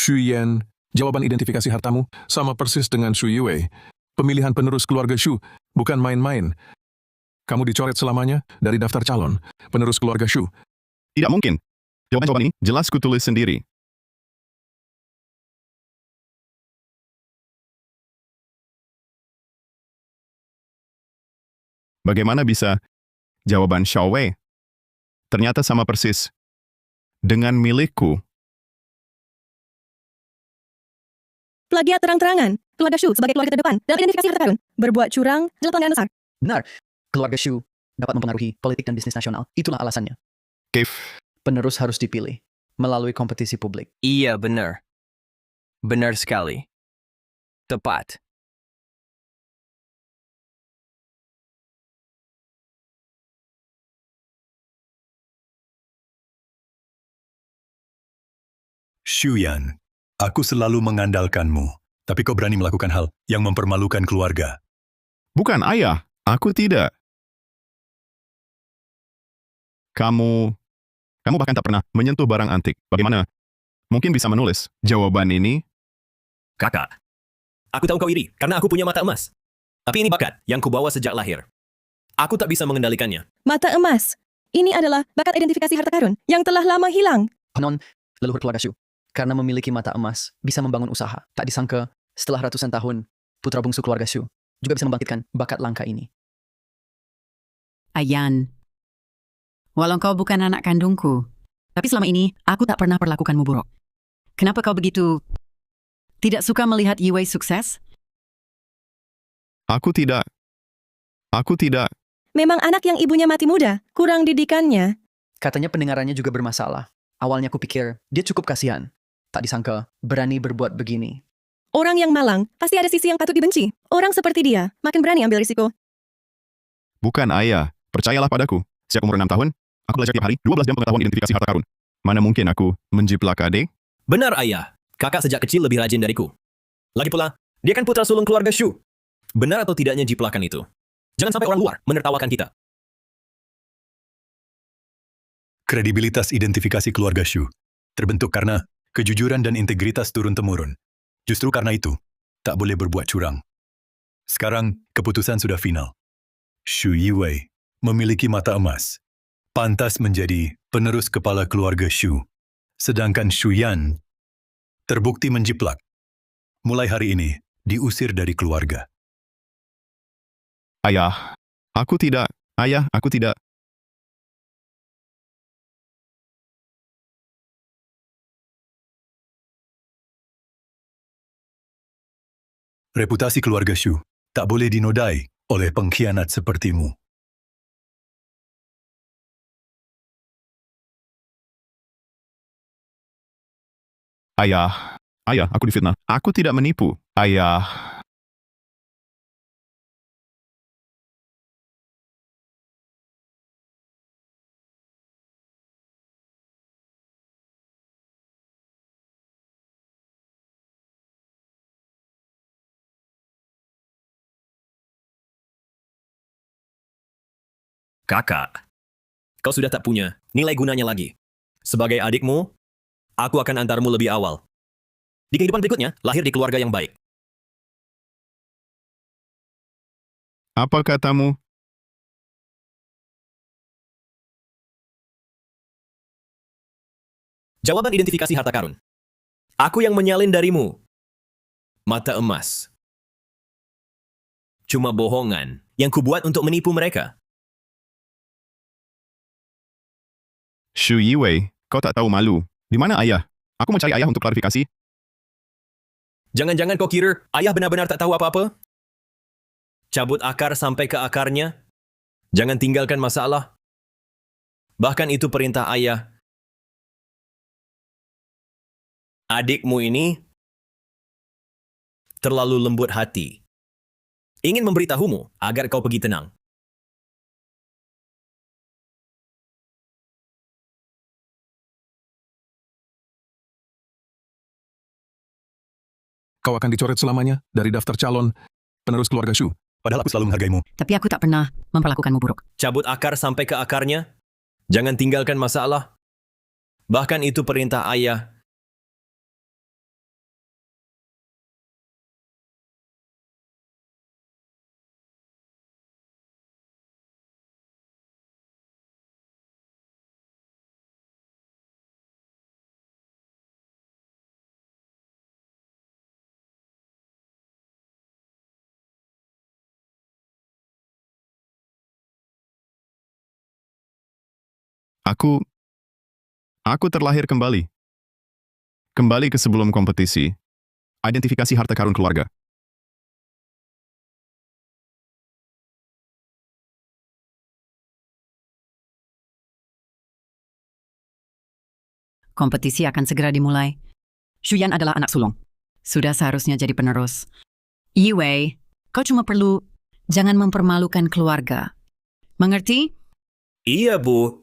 Xu Yan, jawaban identifikasi hartamu sama persis dengan Xu Yiwei. Pemilihan penerus keluarga Xu bukan main-main. Kamu dicoret selamanya dari daftar calon penerus keluarga Xu. Tidak mungkin. Jawaban ini jelas kutulis sendiri. Bagaimana bisa jawaban Xiao Wei ternyata sama persis dengan milikku? Plagiat terang-terangan. Keluarga Xu sebagai keluarga terdepan dalam identifikasi harta karun. Berbuat curang adalah pelanggaran besar. Benar, keluarga Xu dapat mempengaruhi politik dan bisnis nasional. Itulah alasannya. Kev, Penerus harus dipilih melalui kompetisi publik. Iya, benar. Benar sekali. Tepat. Xu Yan, aku selalu mengandalkanmu, tapi kau berani melakukan hal yang mempermalukan keluarga. bukan ayah, aku tidak. Kamu bahkan tak pernah menyentuh barang antik. Bagaimana? Mungkin bisa menulis jawaban ini. Kakak, aku tahu kau iri karena aku punya mata emas. Tapi ini bakat yang kubawa sejak lahir. Aku tak bisa mengendalikannya. Mata emas. Ini adalah bakat identifikasi harta karun yang telah lama hilang. Konon, leluhur keluarga Xu, karena memiliki mata emas, bisa membangun usaha. Tak disangka, setelah ratusan tahun, putra bungsu keluarga Xu juga bisa membangkitkan bakat langka ini. Ayan, walau kau bukan anak kandungku, tapi selama ini aku tak pernah perlakukanmu buruk. Kenapa kau begitu tidak suka melihat Yiwei sukses? Aku tidak. Memang anak yang ibunya mati muda, kurang didikannya. Katanya pendengarannya juga bermasalah. Awalnya aku pikir dia cukup kasihan. Tak disangka berani berbuat begini. Orang yang malang pasti ada sisi yang patut dibenci. Orang seperti dia makin berani ambil risiko. Bukan ayah. Percayalah padaku. Sejak umur 6 tahun, aku belajar tiap hari 12 jam pengetahuan identifikasi harta karun. Mana mungkin aku menjiplak adik? Benar, ayah. Kakak sejak kecil lebih rajin dariku. Lagi pula, dia kan putra sulung keluarga Xu. Benar atau tidaknya jiplakan itu? Jangan sampai orang luar menertawakan kita. Kredibilitas identifikasi keluarga Xu terbentuk karena kejujuran dan integritas turun-temurun. Justru karena itu, tak boleh berbuat curang. Sekarang, keputusan sudah final. Xu Yiwei memiliki mata emas, pantas menjadi penerus kepala keluarga Xu. Sedangkan Xu Yan terbukti menjiplak. Mulai hari ini, diusir dari keluarga. Ayah, aku tidak. Ayah, aku tidak. Reputasi keluarga Xu tak boleh dinodai oleh pengkhianat sepertimu. Ayah, aku difitnah. Aku tidak menipu. Ayah, Kakak, kau sudah tak punya nilai gunanya lagi. Sebagai adikmu, aku akan antarmu lebih awal. Di kehidupan berikutnya, lahir di keluarga yang baik. apa katamu? Jawaban identifikasi harta karun. Aku yang menyalin darimu. Mata emas. Cuma bohongan yang kubuat untuk menipu mereka. Xu Yiwei, kau tak tahu malu. Di mana ayah? Aku mencari ayah untuk klarifikasi. Jangan-jangan kau kira ayah benar-benar tak tahu apa-apa? Cabut akar sampai ke akarnya. Jangan tinggalkan masalah. Bahkan itu perintah ayah. Adikmu ini terlalu lembut hati. Ingin memberitahumu agar kau pergi tenang. Kau akan dicoret selamanya dari daftar calon penerus keluarga Xu. Padahal aku selalu menghargaimu. Tapi aku tak pernah memperlakukanmu buruk. Cabut akar sampai ke akarnya. Jangan tinggalkan masalah. Bahkan itu perintah ayah. Aku terlahir kembali. Kembali ke sebelum kompetisi. Identifikasi harta karun keluarga. Kompetisi akan segera dimulai. Shuyan adalah anak sulung. Sudah seharusnya jadi penerus. Yiwei, kau cuma perlu jangan mempermalukan keluarga. Mengerti? Iya, Bu.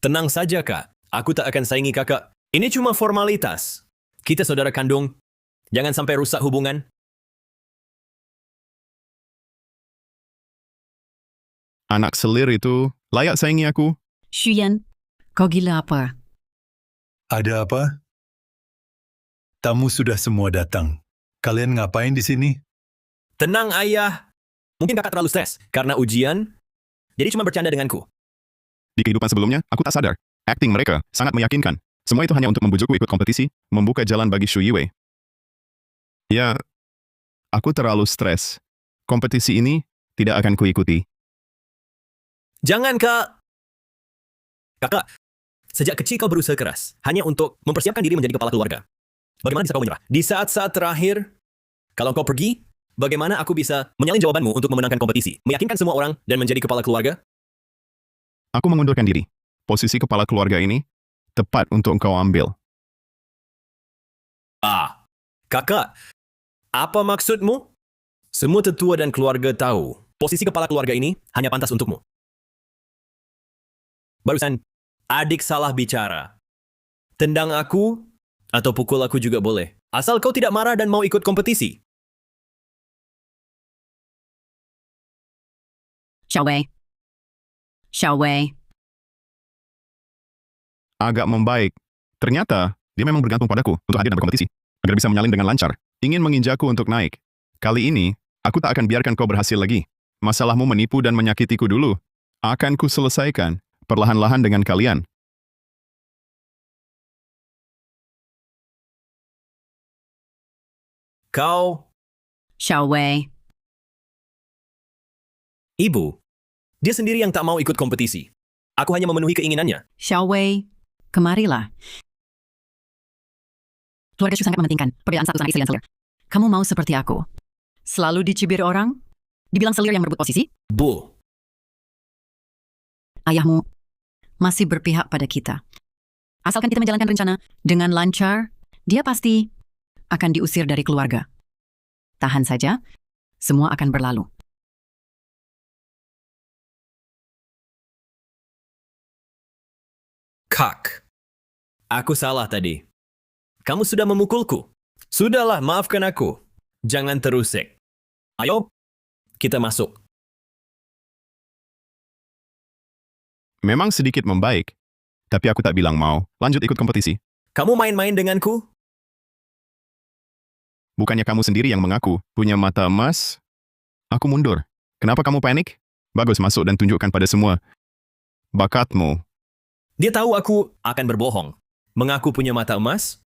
Tenang saja, Kak. Aku tak akan saingi kakak. Ini cuma formalitas. Kita saudara kandung. Jangan sampai rusak hubungan. Anak selir itu layak saingi aku. Shuyan, kau gila apa? Ada apa? Tamu sudah semua datang. Kalian ngapain di sini? Tenang, Ayah. Mungkin kakak terlalu stres karena ujian. Jadi cuma bercanda denganku. Di kehidupan sebelumnya, aku tak sadar. Akting mereka sangat meyakinkan. Semua itu hanya untuk membujukku ikut kompetisi, membuka jalan bagi Shu Yiwei. Ya, aku terlalu stres. Kompetisi ini tidak akan kuikuti. Jangan, Kak. Kakak, sejak kecil kau berusaha keras. Hanya untuk mempersiapkan diri menjadi kepala keluarga. Bagaimana bisa kau menyerah? Di saat-saat terakhir, kalau kau pergi, bagaimana aku bisa menyalin jawabanmu untuk memenangkan kompetisi? Meyakinkan semua orang dan menjadi kepala keluarga? Aku mengundurkan diri. Posisi kepala keluarga ini tepat untuk engkau ambil. Kakak, apa maksudmu? Semua tetua dan keluarga tahu, posisi kepala keluarga ini hanya pantas untukmu. Barusan, adik salah bicara. Tendang aku, atau pukul aku juga boleh. Asal kau tidak marah dan mau ikut kompetisi. Xiaowei. Agak membaik. Ternyata, dia memang bergantung padaku untuk hadir dan berkompetisi, agar bisa menyalin dengan lancar. Ingin menginjakku untuk naik. Kali ini, aku tak akan biarkan kau berhasil lagi. Masalahmu menipu dan menyakitiku dulu. Akan ku selesaikan, perlahan-lahan dengan kalian. Kau, Xiaowei. ibu, dia sendiri yang tak mau ikut kompetisi. Aku hanya memenuhi keinginannya. Xiaowei, kemarilah. Keluarga Shu sangat mementingkan perbedaan status anak istri dan selir. Kamu mau seperti aku? Selalu dicibir orang? Dibilang selir yang merebut posisi? Bu, Ayahmu masih berpihak pada kita. Asalkan kita menjalankan rencana dengan lancar, dia pasti akan diusir dari keluarga. Tahan saja, semua akan berlalu. Kak, aku salah tadi. Kamu sudah memukulku. Sudahlah, maafkan aku. Jangan terusik. Ayo, kita masuk. Memang sedikit membaik, tapi aku tak bilang mau lanjut ikut kompetisi. Kamu main-main denganku? Bukannya kamu sendiri yang mengaku punya mata emas? Aku mundur. Kenapa kamu panik? Bagus, masuk dan tunjukkan pada semua bakatmu. Dia tahu aku akan berbohong. Mengaku punya mata emas?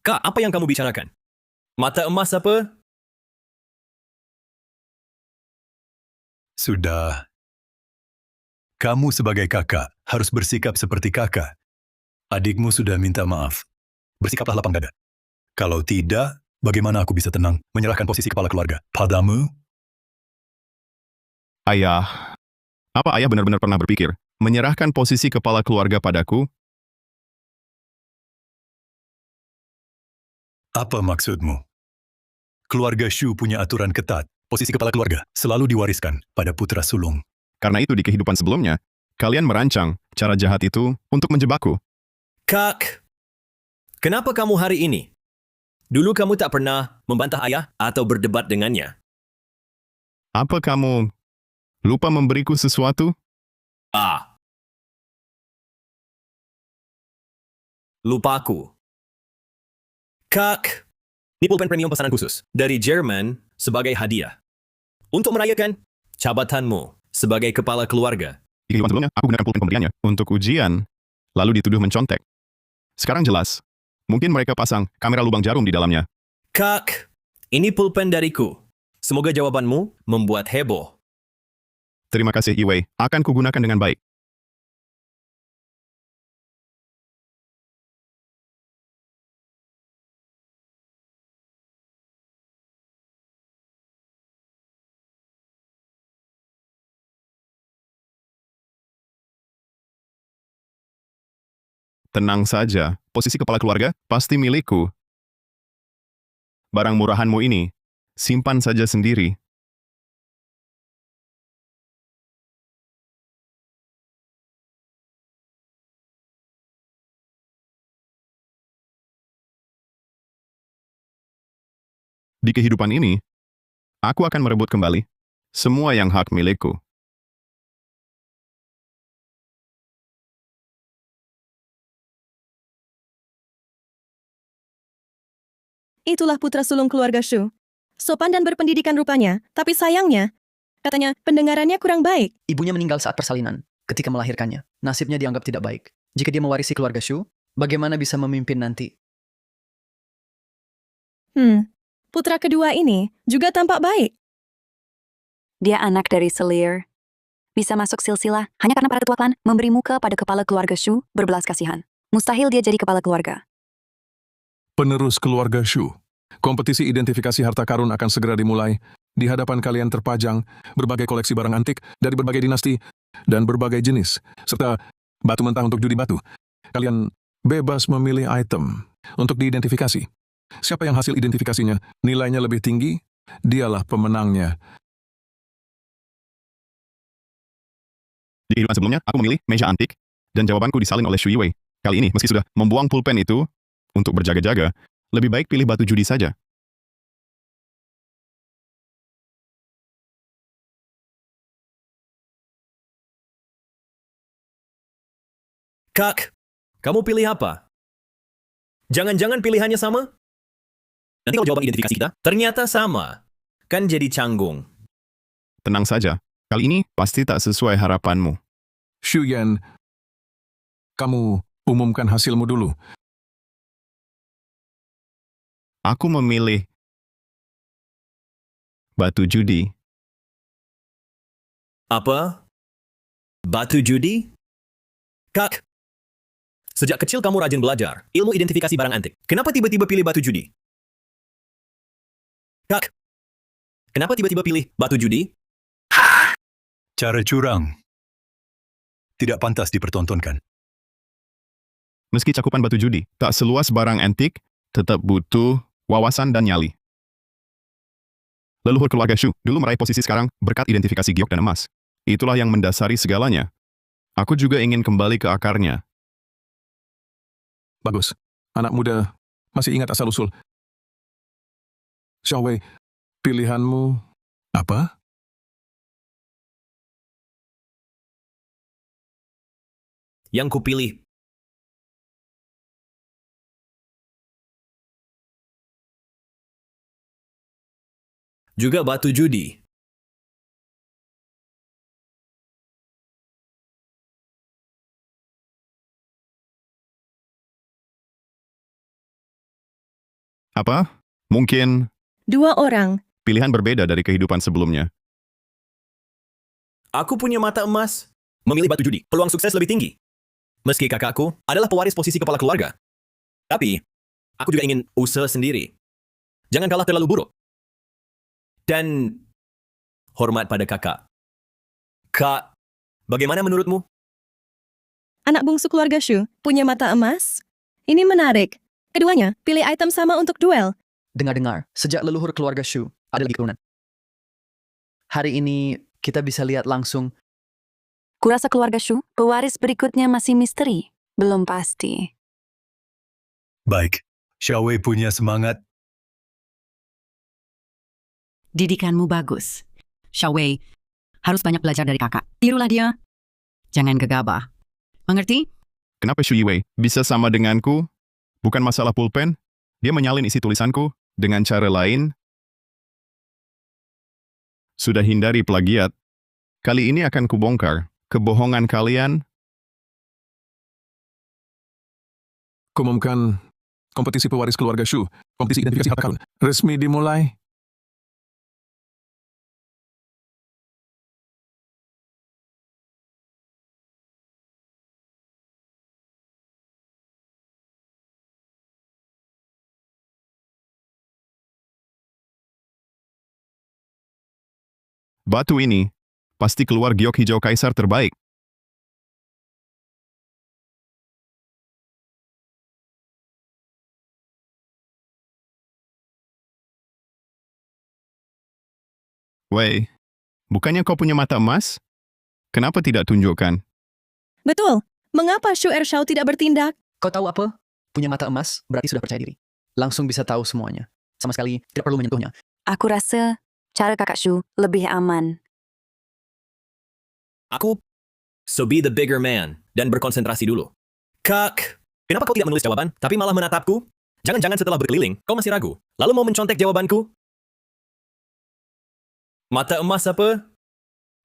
Kak, apa yang kamu bicarakan? Mata emas apa? Sudah. Kamu sebagai kakak harus bersikap seperti kakak. Adikmu sudah minta maaf. Bersikaplah lapang dada. Kalau tidak, bagaimana aku bisa tenang menyerahkan posisi kepala keluarga padamu? Ayah, apa ayah benar-benar pernah berpikir menyerahkan posisi kepala keluarga padaku? Apa maksudmu? Keluarga Shu punya aturan ketat. Posisi kepala keluarga selalu diwariskan pada putra sulung. Karena itu di kehidupan sebelumnya, kalian merancang cara jahat itu untuk menjebakku. Kak, kenapa kamu hari ini? Dulu kamu tak pernah membantah ayah atau berdebat dengannya. Apa kamu lupa memberiku sesuatu? Lupa aku. Kak, ini pulpen premium pesanan khusus dari Jerman sebagai hadiah. Untuk merayakan jabatanmu sebagai kepala keluarga. Di kehidupan sebelumnya, aku gunakan pulpen pemberiannya untuk ujian, lalu dituduh mencontek. Sekarang jelas, mungkin mereka pasang kamera lubang jarum di dalamnya. Kak, ini pulpen dariku. Semoga jawabanmu membuat heboh. Terima kasih, Iwei. Akan kugunakan dengan baik. Tenang saja, posisi kepala keluarga pasti milikku. Barang murahanmu ini, simpan saja sendiri. Di kehidupan ini, aku akan merebut kembali semua yang hak milikku. Itulah putra sulung keluarga Shu. Sopan dan berpendidikan rupanya, tapi sayangnya, katanya pendengarannya kurang baik. Ibunya meninggal saat persalinan, ketika melahirkannya. Nasibnya dianggap tidak baik. Jika dia mewarisi keluarga Shu, bagaimana bisa memimpin nanti? Putra kedua ini juga tampak baik. Dia anak dari selir. Bisa masuk silsilah hanya karena para tetua klan memberi muka pada kepala keluarga Shu berbelas kasihan. Mustahil dia jadi kepala keluarga. Penerus keluarga Shu. Kompetisi identifikasi harta karun akan segera dimulai. Di hadapan kalian terpajang berbagai koleksi barang antik dari berbagai dinasti dan berbagai jenis, serta batu mentah untuk judi batu. Kalian bebas memilih item untuk diidentifikasi. Siapa yang hasil identifikasinya nilainya lebih tinggi, dialah pemenangnya. Di kehidupan sebelumnya, aku memilih meja antik, dan jawabanku disalin oleh Shu Yiwei. Kali ini, meski sudah membuang pulpen itu untuk berjaga-jaga, lebih baik pilih batu judi saja. Kak, kamu pilih apa? Jangan-jangan pilihannya sama? Nanti kalau jawaban identifikasi kita ternyata sama, kan jadi canggung. Tenang saja, kali ini pasti tak sesuai harapanmu. Shu Yan, kamu umumkan hasilmu dulu. Aku memilih batu judi. Apa? Batu judi? Kak, sejak kecil kamu rajin belajar ilmu identifikasi barang antik. Kenapa tiba-tiba pilih batu judi? Kak, kenapa tiba-tiba pilih batu judi? Cara curang tidak pantas dipertontonkan. Meski cakupan batu judi tak seluas barang antik, tetap butuh wawasan dan nyali. Leluhur keluarga Shu dulu meraih posisi sekarang berkat identifikasi giok dan emas. Itulah yang mendasari segalanya. Aku juga ingin kembali ke akarnya. Bagus. Anak muda masih ingat asal-usul. Xiao Wei, pilihanmu apa? Yang kupilih. Juga batu judi. Apa? Mungkin 2 orang. pilihan berbeda dari kehidupan sebelumnya. Aku punya mata emas. Memilih batu judi, peluang sukses lebih tinggi. Meski kakakku adalah pewaris posisi kepala keluarga. Tapi, aku juga ingin usaha sendiri. Jangan kalah terlalu buruk. Dan hormat pada kakak. Kak, bagaimana menurutmu? Anak bungsu keluarga Shu punya mata emas. Ini menarik. Keduanya pilih item sama untuk duel. Dengar-dengar, sejak leluhur keluarga Shu ada lagi keturunan. Hari ini kita bisa lihat langsung. Kurasa keluarga Shu, pewaris berikutnya masih misteri. Belum pasti. Baik, Xiao Wei punya semangat. Didikanmu bagus. Xiao Wei harus banyak belajar dari kakak. Tirulah dia. Jangan gegabah. Mengerti? Kenapa Shu Yiwei bisa sama denganku? Bukan masalah pulpen, dia menyalin isi tulisanku dengan cara lain. Sudah hindari plagiat. Kali ini akan kubongkar kebohongan kalian. Kumumkan kompetisi pewaris keluarga Shu. Kompetisi identifikasi harta karun resmi dimulai. Batu ini pasti keluar giok hijau kaisar terbaik. Wei, bukannya kau punya mata emas? Kenapa tidak tunjukkan? Betul. Mengapa Shu Ershao tidak bertindak? Kau tahu apa? Punya mata emas berarti sudah percaya diri. Langsung bisa tahu semuanya. Sama sekali tidak perlu menyentuhnya. Aku rasa cara kakak Shu lebih aman. Aku, so be the bigger man dan berkonsentrasi dulu. Kak, kenapa kau tidak menulis jawaban, tapi malah menatapku? Jangan-jangan setelah berkeliling, kau masih ragu. Lalu mau mencontek jawabanku? Mata emas apa?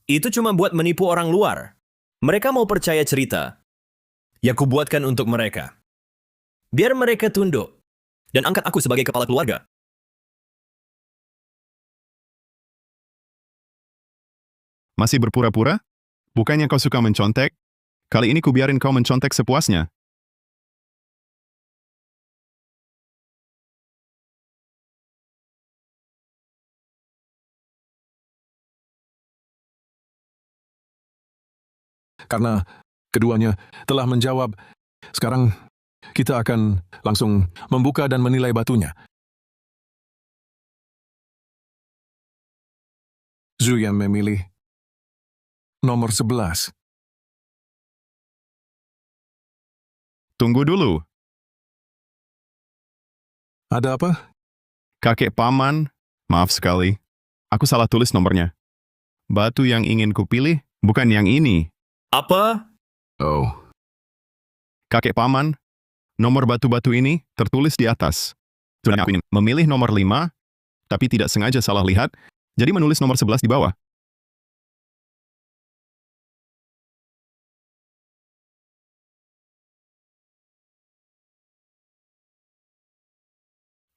Itu cuma buat menipu orang luar. Mereka mau percaya cerita yang kubuatkan untuk mereka. Biar mereka tunduk dan angkat aku sebagai kepala keluarga. Masih berpura-pura? Bukannya kau suka mencontek? Kali ini kubiarin kau mencontek sepuasnya. Karena keduanya telah menjawab, sekarang kita akan langsung membuka dan menilai batunya. Zhu yang memilih nomor 11. Tunggu dulu. Ada apa? Kakek paman, maaf sekali. Aku salah tulis nomornya. Batu yang ingin kupilih bukan yang ini. Apa? Oh, Kakek paman, nomor batu-batu ini tertulis di atas. Sebenarnya aku ingin memilih nomor 5, tapi tidak sengaja salah lihat, jadi menulis nomor 11 di bawah.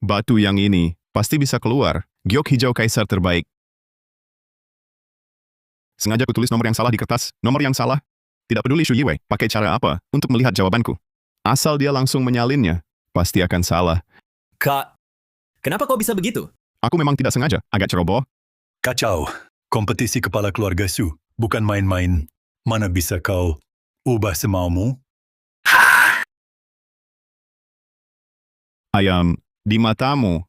Batu yang ini pasti bisa keluar. Giok hijau kaisar terbaik. Sengaja aku tulis nomor yang salah di kertas, nomor yang salah. Tidak peduli Shu Yiwei pakai cara apa untuk melihat jawabanku. Asal dia langsung menyalinnya, pasti akan salah. Kak, kenapa kau bisa begitu? Aku memang tidak sengaja, agak ceroboh. Kacau. Kompetisi kepala keluarga Su bukan main-main. Mana bisa kau ubah semaumu? Ayam, di matamu,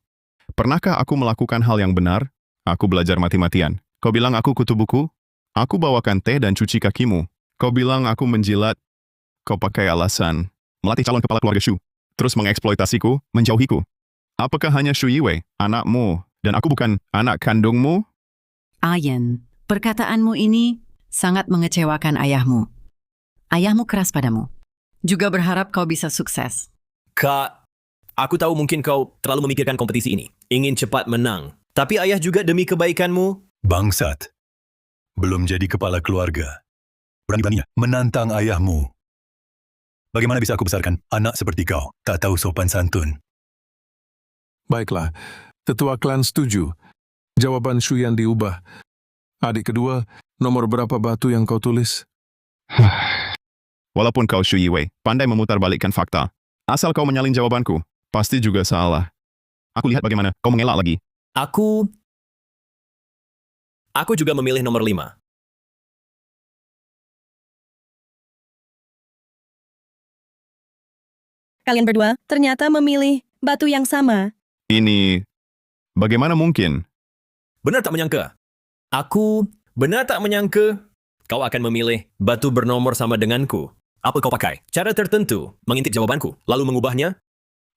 pernahkah aku melakukan hal yang benar? Aku belajar mati-matian. Kau bilang aku kutu buku? Aku bawakan teh dan cuci kakimu. Kau bilang aku menjilat. Kau pakai alasan melatih calon kepala keluarga Shu, terus mengeksploitasiku, menjauhiku. Apakah hanya Shu Yiwei, anakmu, dan aku bukan anak kandungmu? Ayen, perkataanmu ini sangat mengecewakan ayahmu. Ayahmu keras padamu. Juga berharap kau bisa sukses. Kak, aku tahu mungkin kau terlalu memikirkan kompetisi ini. Ingin cepat menang. Tapi ayah juga demi kebaikanmu. Bangsat. Belum jadi kepala keluarga. Berani-beraninya menantang ayahmu. Bagaimana bisa aku besarkan anak seperti kau? Tak tahu sopan santun. baiklah. Tetua klan setuju. Jawaban Shu Yan diubah. Adik kedua, nomor berapa batu yang kau tulis? Walaupun kau Shu Yiwei, pandai memutarbalikkan fakta. Asal kau menyalin jawabanku, pasti juga salah. Aku lihat bagaimana kau mengelak lagi. Aku juga memilih nomor 5. Kalian berdua ternyata memilih batu yang sama. Ini, bagaimana mungkin? Benar tak menyangka? Aku benar tak menyangka kau akan memilih batu bernomor sama denganku. Apa kau pakai? Cara tertentu mengintip jawabanku, lalu mengubahnya?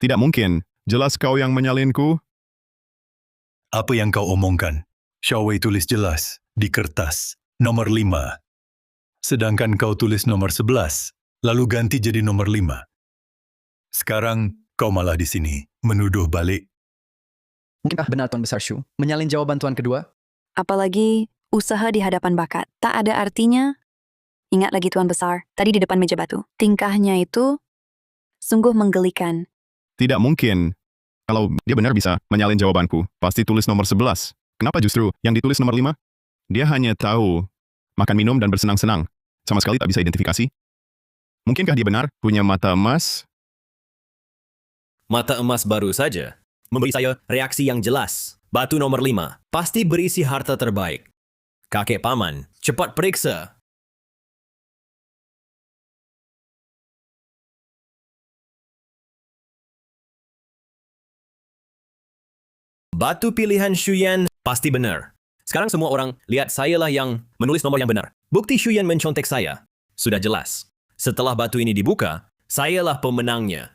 Tidak mungkin. Jelas kau yang menyalinku. Apa yang kau omongkan? Xiao Wei tulis jelas di kertas nomor 5. Sedangkan kau tulis nomor 11, lalu ganti jadi nomor 5. Sekarang kau malah di sini menuduh balik. Mungkinkah benar Tuan Besar Shu menyalin jawaban Tuan kedua? Apalagi usaha di hadapan bakat. Tak ada artinya. Ingat lagi Tuan Besar, tadi di depan meja batu. Tingkahnya itu sungguh menggelikan. Tidak mungkin. Kalau dia benar bisa menyalin jawabanku, pasti tulis nomor 11. Kenapa justru yang ditulis nomor 5? Dia hanya tahu makan minum dan bersenang-senang. Sama sekali tak bisa identifikasi. Mungkinkah dia benar punya mata emas? Mata emas baru saja memberi saya reaksi yang jelas. Batu nomor 5 pasti berisi harta terbaik. Kakek paman, cepat periksa. Batu pilihan Shuyan pasti benar. Sekarang semua orang lihat sayalah yang menulis nomor yang benar. Bukti Shuyan mencontek saya. Sudah jelas. Setelah batu ini dibuka, sayalah pemenangnya.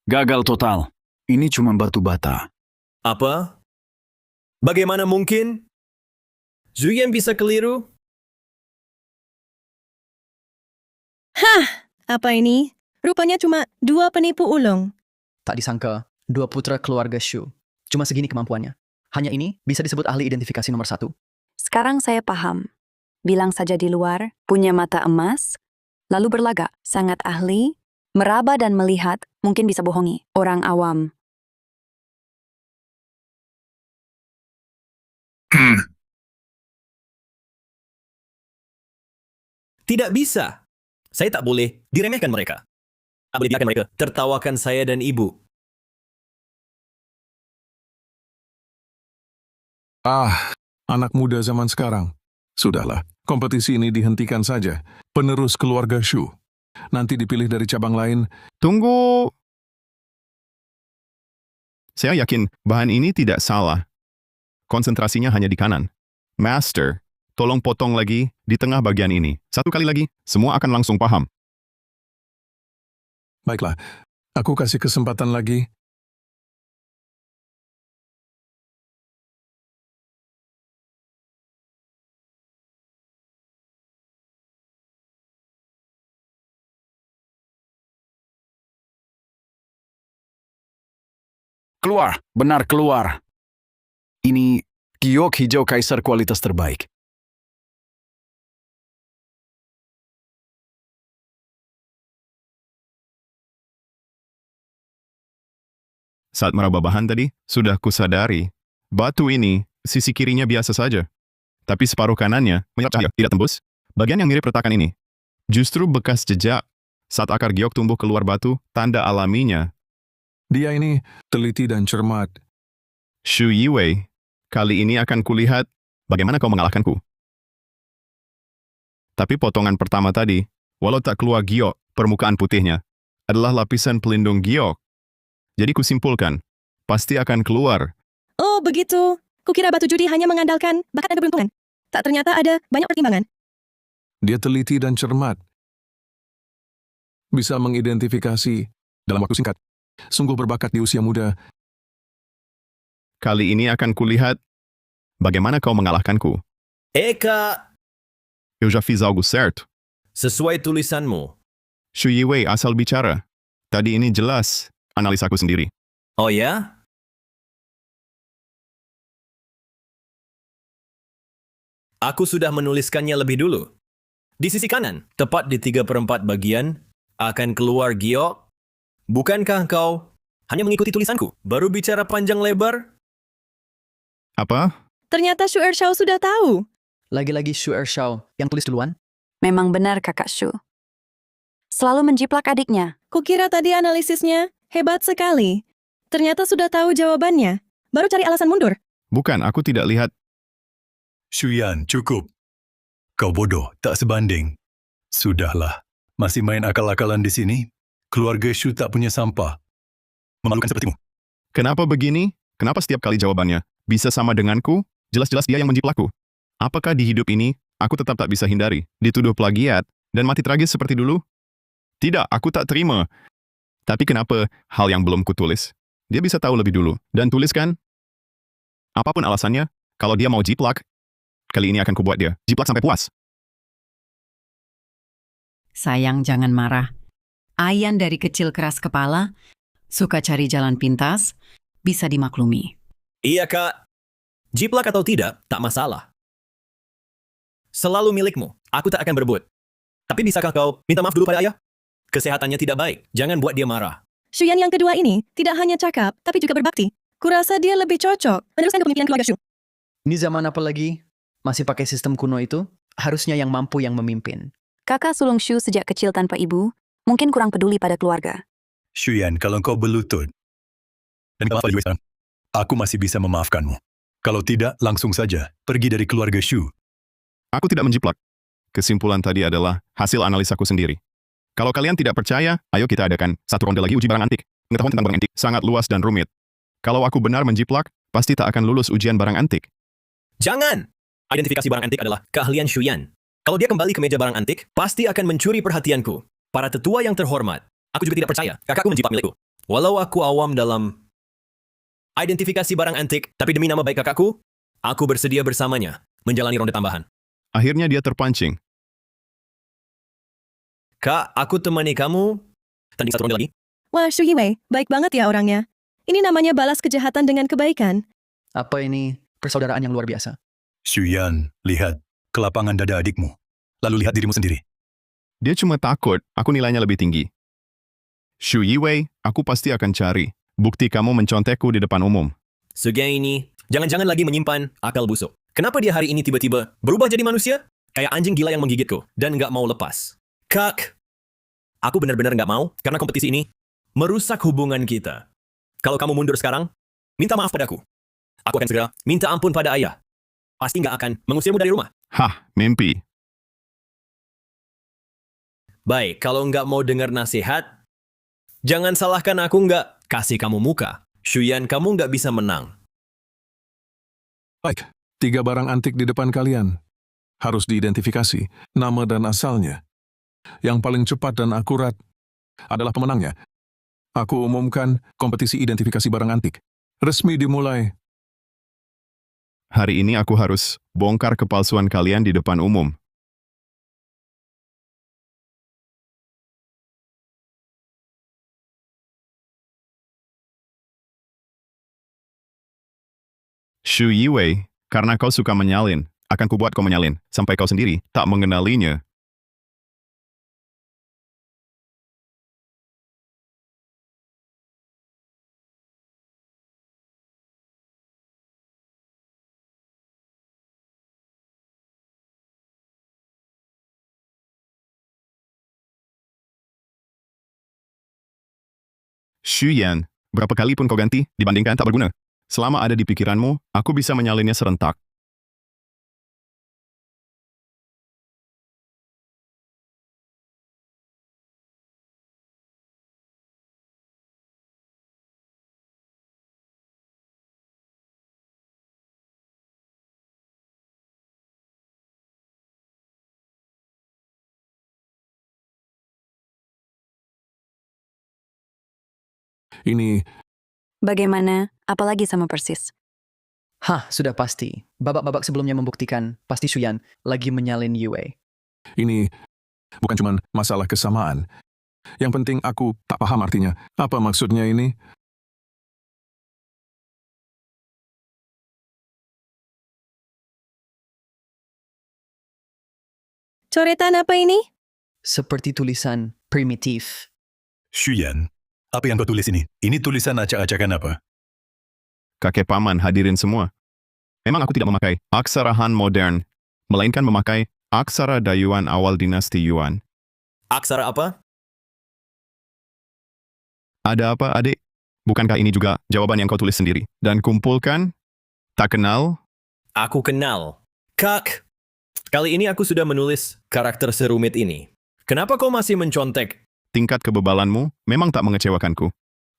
Gagal total. Ini cuma batu bata. Apa? Bagaimana mungkin? Zuyan bisa keliru? Hah, apa ini? Rupanya cuma 2 penipu ulung. Tak disangka, 2 putra keluarga Shu. Cuma segini kemampuannya. Hanya ini bisa disebut ahli identifikasi nomor 1. Sekarang saya paham. Bilang saja di luar, punya mata emas, lalu berlagak, sangat ahli, meraba dan melihat, mungkin bisa bohongi orang awam. Tidak bisa. Saya tak boleh diremehkan mereka. Tak boleh biarkan mereka tertawakan saya dan ibu. Anak muda zaman sekarang. Sudahlah, kompetisi ini dihentikan saja. Penerus keluarga Shu. Nanti dipilih dari cabang lain. Tunggu. Saya yakin bahan ini tidak salah. Konsentrasinya hanya di kanan. Master, tolong potong lagi di tengah bagian ini. 1 kali lagi, semua akan langsung paham. Baiklah, aku kasih kesempatan lagi. Keluar, benar keluar. Ini giok hijau kaisar kualitas terbaik. Saat meraba bahan tadi, sudah kusadari. Batu ini, sisi kirinya biasa saja. Tapi separuh kanannya, menyerap cahaya, tidak tembus. Bagian yang mirip retakan ini, justru bekas jejak. Saat akar giok tumbuh keluar batu, tanda alaminya. Dia ini teliti dan cermat. Shu Yiwei, kali ini akan kulihat bagaimana kau mengalahkanku. Tapi potongan pertama tadi, walau tak keluar giok, permukaan putihnya, adalah lapisan pelindung giok. Jadi kusimpulkan, pasti akan keluar. Oh, begitu. Kukira batu judi hanya mengandalkan bakat dan keberuntungan. Tak ternyata ada banyak pertimbangan. Dia teliti dan cermat. Bisa mengidentifikasi dalam waktu singkat. Sungguh berbakat di usia muda. Kali ini akan kulihat bagaimana kau mengalahkanku. Eka, Eu já fiz algo certo. sesuai tulisanmu. Shu Yiwei asal bicara. Tadi ini jelas analisaku sendiri. Oh ya? Aku sudah menuliskannya lebih dulu. Di sisi kanan, tepat di 3/4 bagian, akan keluar giok. Bukankah kau hanya mengikuti tulisanku, baru bicara panjang lebar? Apa? Ternyata Shu Ershao sudah tahu. Lagi-lagi Shu Ershao yang tulis duluan. Memang benar kakak Shu. Selalu menjiplak adiknya. Kukira tadi analisisnya hebat sekali. Ternyata sudah tahu jawabannya. Baru cari alasan mundur. Bukan, aku tidak lihat. Shuyan, cukup. Kau bodoh, tak sebanding. Sudahlah, masih main akal-akalan di sini? Keluarga Shu tak punya sampah. Memalukan sepertimu. Kenapa begini? Kenapa setiap kali jawabannya bisa sama denganku? Jelas-jelas dia yang menjiplakku. Apakah di hidup ini aku tetap tak bisa hindari dituduh plagiat dan mati tragis seperti dulu? Tidak, aku tak terima. Tapi kenapa hal yang belum kutulis? Dia bisa tahu lebih dulu dan tuliskan. Apapun alasannya, kalau dia mau jiplak, kali ini akan kubuat dia jiplak sampai puas. Sayang, jangan marah. Ayan dari kecil keras kepala, suka cari jalan pintas, bisa dimaklumi. Iya, Kak. Jiplak atau tidak, tak masalah. Selalu milikmu. Aku tak akan berebut. Tapi bisakah kau minta maaf dulu pada ayah? Kesehatannya tidak baik. Jangan buat dia marah. Shuyan yang kedua ini tidak hanya cakap, tapi juga berbakti. Kurasa dia lebih cocok meneruskan kepemimpinan keluarga Shu. Ini zaman apa lagi? Masih pakai sistem kuno itu? Harusnya yang mampu yang memimpin. Kakak sulung Shu sejak kecil tanpa ibu, mungkin kurang peduli pada keluarga. Shuyan, kalau kau berlutut dan kau juga sekarang, aku masih bisa memaafkanmu. Kalau tidak, langsung saja pergi dari keluarga Shu. Aku tidak menjiplak. Kesimpulan tadi adalah hasil analisaku sendiri. Kalau kalian tidak percaya, ayo kita adakan satu ronde lagi uji barang antik. Pengetahuan tentang barang antik sangat luas dan rumit. Kalau aku benar menjiplak, pasti tak akan lulus ujian barang antik. Jangan! Identifikasi barang antik adalah keahlian Shuyan. Kalau dia kembali ke meja barang antik, pasti akan mencuri perhatianku. Para tetua yang terhormat, aku juga tidak percaya kakakku menjiplak milikku. Walau aku awam dalam identifikasi barang antik, tapi demi nama baik kakakku, aku bersedia bersamanya menjalani ronde tambahan. Akhirnya dia terpancing. Kak, aku temani kamu tanding satu ronde lagi. Wah, Shu Yiwei, baik banget ya orangnya. Ini namanya balas kejahatan dengan kebaikan. Apa ini persaudaraan yang luar biasa? Shuyan, lihat ke lapangan dada adikmu. Lalu lihat dirimu sendiri. Dia cuma takut aku nilainya lebih tinggi. Shu Yiwei, aku pasti akan cari bukti kamu mencontekku di depan umum. Sugeng ini, jangan-jangan lagi menyimpan akal busuk. Kenapa dia hari ini tiba-tiba berubah jadi manusia? Kayak anjing gila yang menggigitku dan nggak mau lepas. Kak, aku benar-benar nggak mau karena kompetisi ini merusak hubungan kita. Kalau kamu mundur sekarang, minta maaf padaku. Aku akan segera minta ampun pada ayah. Pasti nggak akan mengusirmu dari rumah. Hah, mimpi. Baik, kalau nggak mau dengar nasihat, jangan salahkan aku nggak kasih kamu muka. Shuyan, kamu nggak bisa menang. Baik, 3 barang antik di depan kalian. Harus diidentifikasi, nama dan asalnya. Yang paling cepat dan akurat adalah pemenangnya. Aku umumkan kompetisi identifikasi barang antik. Resmi dimulai. Hari ini aku harus bongkar kepalsuan kalian di depan umum. Shu Yiwei, karena kau suka menyalin, akan kubuat kau menyalin, sampai kau sendiri tak mengenalinya. Shu Yan, berapa kali pun kau ganti, dibandingkan tak berguna. Selama ada di pikiranmu, aku bisa menyalinnya serentak. Ini Bagaimana? Apalagi sama persis. Hah, sudah pasti. Babak-babak sebelumnya membuktikan pasti Shuyan lagi menyalin Yue. Ini bukan cuma masalah kesamaan. Yang penting aku tak paham artinya. Apa maksudnya ini? Coretan apa ini? Seperti tulisan primitif. Shuyan, apa yang kau tulis ini? Ini tulisan acak-acakan apa? Kakek paman hadirin semua. Memang aku tidak memakai aksara Han modern, melainkan memakai aksara Dayuan awal dinasti Yuan. Aksara apa? Ada apa, adik? Bukankah ini juga jawaban yang kau tulis sendiri? Dan kumpulkan, tak kenal, Aku kenal. Kak, kali ini aku sudah menulis karakter serumit ini. Kenapa kau masih mencontek? tingkat kebebalanmu memang tak mengecewakanku.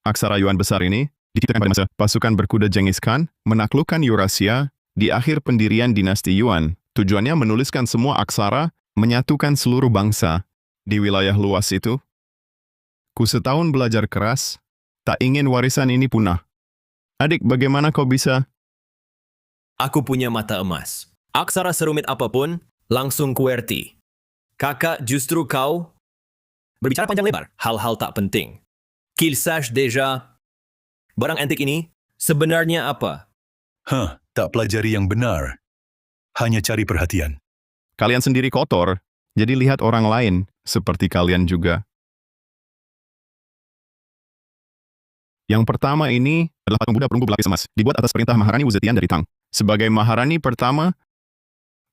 Aksara Yuan besar ini diciptakan pada masa pasukan berkuda Genghis Khan menaklukkan Eurasia di akhir pendirian dinasti Yuan. Tujuannya menuliskan semua aksara, menyatukan seluruh bangsa di wilayah luas itu. Ku setahun belajar keras, tak ingin warisan ini punah. Adik, bagaimana kau bisa? Aku punya mata emas. Aksara serumit apapun, langsung QWERTY. Kakak, justru kau berbicara panjang lebar, hal-hal tak penting. Qu'il sache déjà. Barang antik ini sebenarnya apa? Tak pelajari yang benar. Hanya cari perhatian. Kalian sendiri kotor, jadi lihat orang lain seperti kalian juga. Yang pertama ini adalah patung Buddha perunggu berlapis emas, dibuat atas perintah Maharani Wu Zetian dari Tang. Sebagai Maharani pertama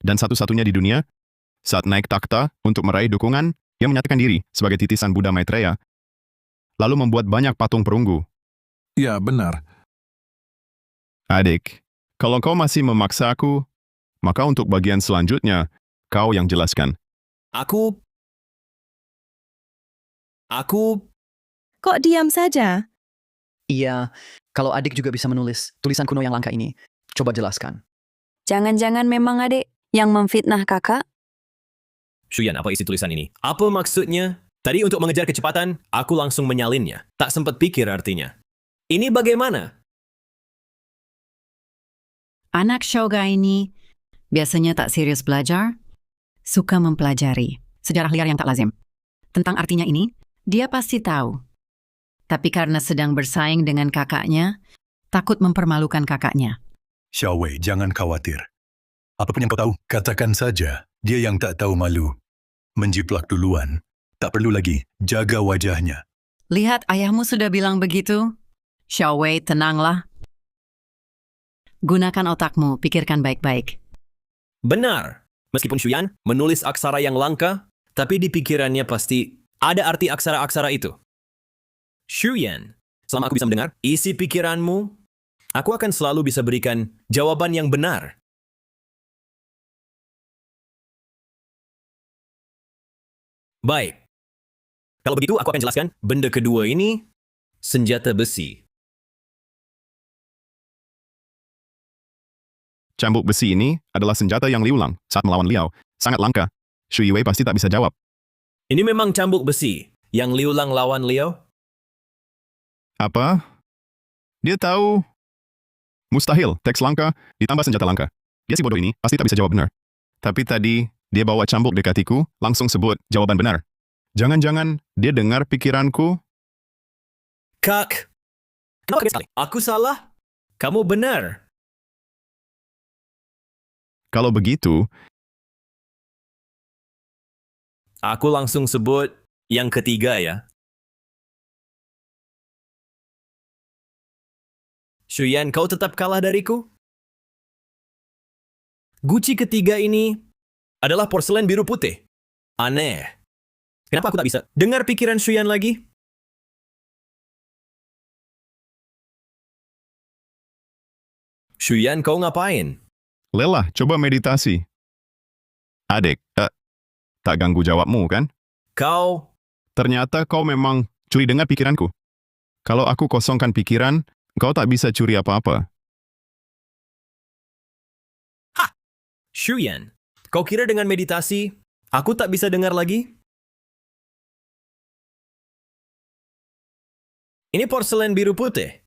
dan satu-satunya di dunia, saat naik takhta untuk meraih dukungan, ia menyatakan diri sebagai titisan Buddha Maitreya. lalu membuat banyak patung perunggu. Ya, benar. Adik, kalau kau masih memaksa aku, maka untuk bagian selanjutnya, kau yang jelaskan. Aku... Kok diam saja? Iya, kalau adik juga bisa menulis tulisan kuno yang langka ini, coba jelaskan. Jangan-jangan memang adik yang memfitnah kakak? Shuyan, apa isi tulisan ini? Apa maksudnya? Tadi untuk mengejar kecepatan, aku langsung menyalinnya. Tak sempat pikir artinya. Ini bagaimana? Anak Shoga ini biasanya tak serius belajar, suka mempelajari sejarah liar yang tak lazim. Tentang artinya ini, dia pasti tahu. Tapi karena sedang bersaing dengan kakaknya, takut mempermalukan kakaknya. Xiao Wei, jangan khawatir. Apapun yang kau tahu, katakan saja. Dia yang tak tahu malu. Menjiplak duluan. Tak perlu lagi jaga wajahnya. Lihat ayahmu sudah bilang begitu. Xiao Wei, tenanglah. Gunakan otakmu, pikirkan baik-baik. Benar. Meskipun Shuyan menulis aksara yang langka, tapi di pikirannya pasti ada arti aksara-aksara itu. Shuyan, selama aku bisa mendengar isi pikiranmu, aku akan selalu bisa berikan jawaban yang benar. Baik. Kalau begitu, aku akan jelaskan benda kedua ini, senjata besi. Cambuk besi ini adalah senjata yang Liu Lang saat melawan Liao. Sangat langka. Shu Yiwei pasti tak bisa jawab. Ini memang cambuk besi yang Liu Lang lawan Liao? Apa? Dia tahu. Mustahil, teks langka ditambah senjata langka. Dia si bodoh ini pasti tak bisa jawab benar. Tapi tadi, dia bawa cambuk dekatiku, langsung sebut jawaban benar. Jangan-jangan dia dengar pikiranku? Kak, kenapa kaget sekali? Aku salah? Kamu benar. Kalau begitu, Aku langsung sebut yang ketiga ya. Shuyan, kau tetap kalah dariku? Guci ketiga ini adalah porselen biru putih. Aneh. Kenapa aku tak bisa dengar pikiran Shuyan lagi? Shuyan, kau ngapain? lelah, coba meditasi. Adik, tak ganggu jawabmu kan? Kau... Ternyata kau memang curi dengar pikiranku. Kalau aku kosongkan pikiran, kau tak bisa curi apa-apa. Shuyan, kau kira dengan meditasi, aku tak bisa dengar lagi? Ini porselen biru putih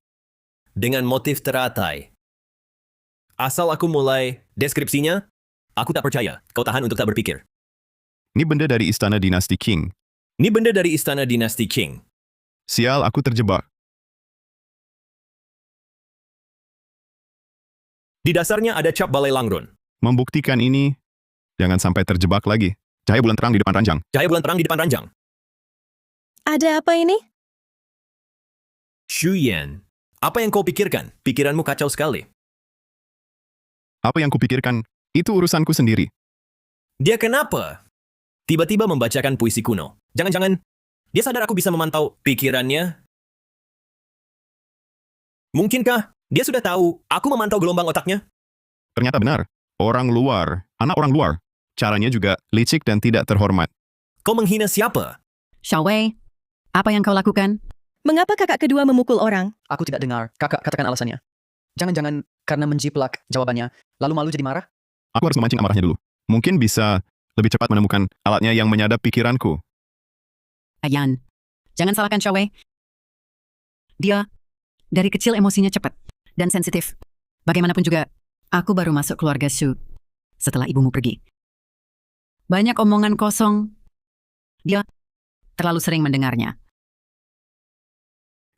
dengan motif teratai. Asal aku mulai deskripsinya, aku tak percaya kau tahan untuk tak berpikir. Ini benda dari istana dinasti Qing. Ini benda dari istana dinasti Qing. Sial, aku terjebak. Di dasarnya ada cap balai langrun. Membuktikan ini, jangan sampai terjebak lagi. Cahaya bulan terang di depan ranjang. Cahaya bulan terang di depan ranjang. Ada apa ini? Shuyan, apa yang kau pikirkan? Pikiranmu kacau sekali. Apa yang kupikirkan, itu urusanku sendiri. Dia kenapa? Tiba-tiba membacakan puisi kuno. Jangan-jangan, dia sadar aku bisa memantau pikirannya? Mungkinkah dia sudah tahu aku memantau gelombang otaknya? Ternyata benar. Orang luar, anak orang luar. Caranya juga licik dan tidak terhormat. Kau menghina siapa? Xiao Wei, apa yang kau lakukan? Mengapa kakak kedua memukul orang? Aku tidak dengar. Kakak katakan alasannya. Jangan-jangan karena menjiplak jawabannya, lalu malu jadi marah? Aku harus memancing amarahnya dulu. Mungkin bisa lebih cepat menemukan alatnya yang menyadap pikiranku. Ayan, jangan salahkan Xiao Wei. Dia dari kecil emosinya cepat dan sensitif. Bagaimanapun juga, aku baru masuk keluarga Shu setelah ibumu pergi. Banyak omongan kosong. Dia terlalu sering mendengarnya.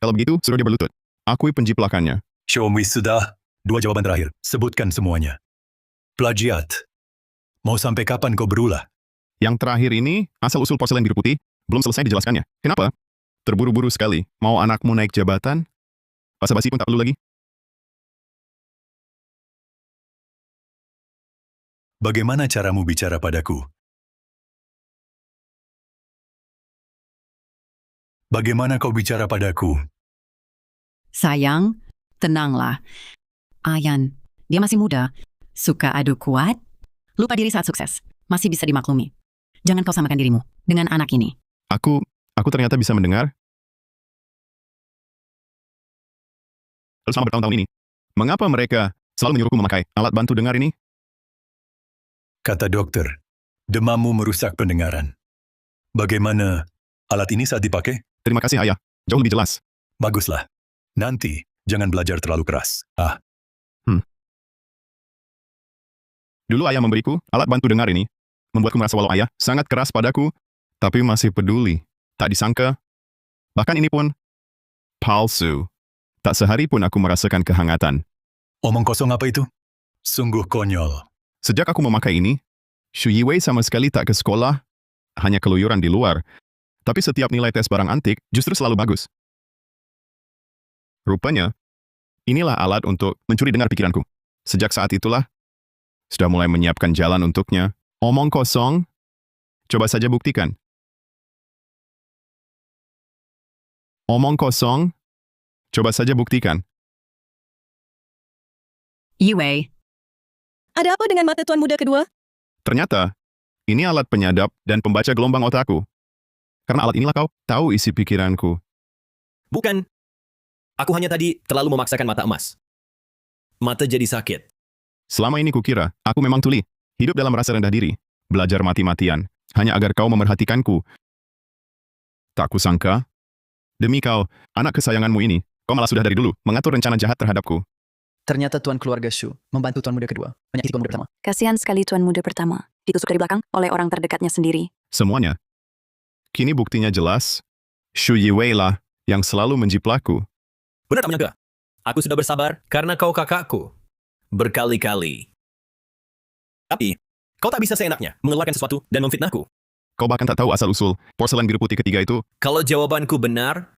Kalau begitu, suruh dia berlutut. Akui penjiplakannya. Show me sudah. 2 jawaban terakhir. Sebutkan semuanya. Plagiat. Mau sampai kapan kau berulah? Yang terakhir ini, asal-usul porselen biru putih, belum selesai dijelaskannya. Kenapa? Terburu-buru sekali. Mau anakmu naik jabatan? Basa-basi pun tak perlu lagi. Bagaimana caramu bicara padaku? Bagaimana kau bicara padaku? Sayang, tenanglah. Ayan, dia masih muda, suka adu kuat, lupa diri saat sukses, masih bisa dimaklumi. Jangan kau samakan dirimu dengan anak ini. Aku ternyata bisa mendengar. Lalu selama bertahun-tahun ini, mengapa mereka selalu menyuruhku memakai alat bantu dengar ini? Kata dokter, demammu merusak pendengaran. Bagaimana alat ini saat dipakai? Terima kasih, Ayah. Jauh lebih jelas. Baguslah. Nanti, jangan belajar terlalu keras. Dulu Ayah memberiku alat bantu dengar ini, membuatku merasa walau Ayah sangat keras padaku, tapi masih peduli. Tak disangka, bahkan ini pun palsu. Tak sehari pun aku merasakan kehangatan. Omong kosong apa itu? Sungguh konyol. Sejak aku memakai ini, Xu Yiwei sama sekali tak ke sekolah, hanya keluyuran di luar. Tapi setiap nilai tes barang antik justru selalu bagus. Rupanya, inilah alat untuk mencuri dengar pikiranku. Sejak saat itulah, sudah mulai menyiapkan jalan untuknya. Omong kosong, coba saja buktikan. Omong kosong, coba saja buktikan. Yiwei, Ada apa dengan mata tuan muda kedua? Ternyata, ini alat penyadap dan pembaca gelombang otakku. Karena alat inilah kau tahu isi pikiranku. Bukan. Aku hanya tadi terlalu memaksakan mata emas. Mata jadi sakit. Selama ini kukira, aku memang tuli. Hidup dalam rasa rendah diri. Belajar mati-matian. Hanya agar kau memerhatikanku. Tak kusangka. Demi kau, anak kesayanganmu ini, kau malah sudah dari dulu mengatur rencana jahat terhadapku. Ternyata tuan keluarga Shu membantu tuan muda kedua, menyakiti tuan muda pertama. Kasihan sekali tuan muda pertama. Ditusuk dari belakang oleh orang terdekatnya sendiri. Semuanya. Kini buktinya jelas. Xu Yiwei lah yang selalu menjiplakku. Benar tak menyangka? Aku sudah bersabar karena kau kakakku. Berkali-kali. Tapi, kau tak bisa seenaknya mengeluarkan sesuatu dan memfitnahku. Kau bahkan tak tahu asal-usul porselen biru putih ketiga itu. Kalau jawabanku benar,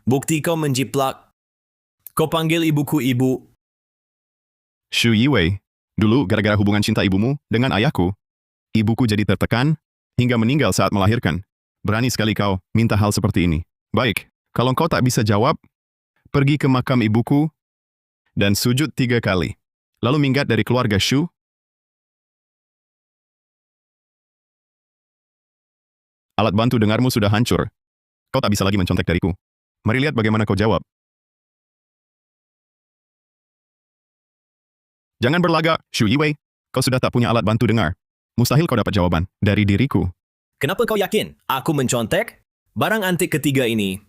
bukti kau menjiplak. Kau panggil ibuku ibu. Xu Yiwei, dulu gara-gara hubungan cinta ibumu dengan ayahku, ibuku jadi tertekan hingga meninggal saat melahirkan. Berani sekali kau minta hal seperti ini. Baik, kalau kau tak bisa jawab, pergi ke makam ibuku dan sujud 3 kali. Lalu minggat dari keluarga Shu. Alat bantu dengarmu sudah hancur. Kau tak bisa lagi mencontek dariku. Mari lihat bagaimana kau jawab. Jangan berlagak, Xu Yiwei. Kau sudah tak punya alat bantu dengar. Mustahil kau dapat jawaban dari diriku. Kenapa kau yakin aku mencontek? Barang antik ketiga ini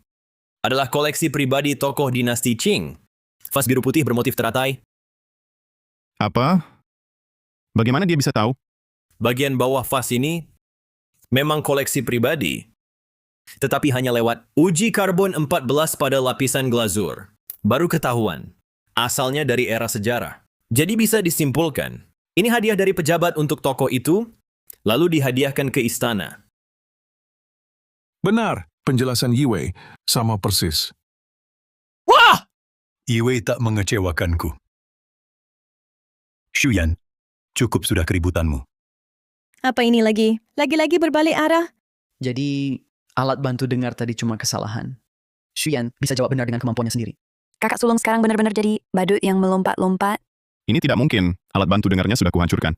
adalah koleksi pribadi tokoh dinasti Qing. Vas biru putih bermotif teratai. Apa? Bagaimana dia bisa tahu? Bagian bawah vas ini memang koleksi pribadi. Tetapi hanya lewat uji karbon 14 pada lapisan glazur. Baru ketahuan. Asalnya dari era sejarah. Jadi bisa disimpulkan, ini hadiah dari pejabat untuk toko itu, lalu dihadiahkan ke istana. Benar, penjelasan Yiwei sama persis. Wah! Yiwei tak mengecewakanku. Shuyan, cukup sudah keributanmu. Apa ini lagi? Lagi-lagi berbalik arah? Jadi, alat bantu dengar tadi cuma kesalahan. Xuyan bisa jawab benar dengan kemampuannya sendiri. Kakak sulung sekarang benar-benar jadi badut yang melompat-lompat. Ini tidak mungkin, alat bantu dengarnya sudah kuhancurkan.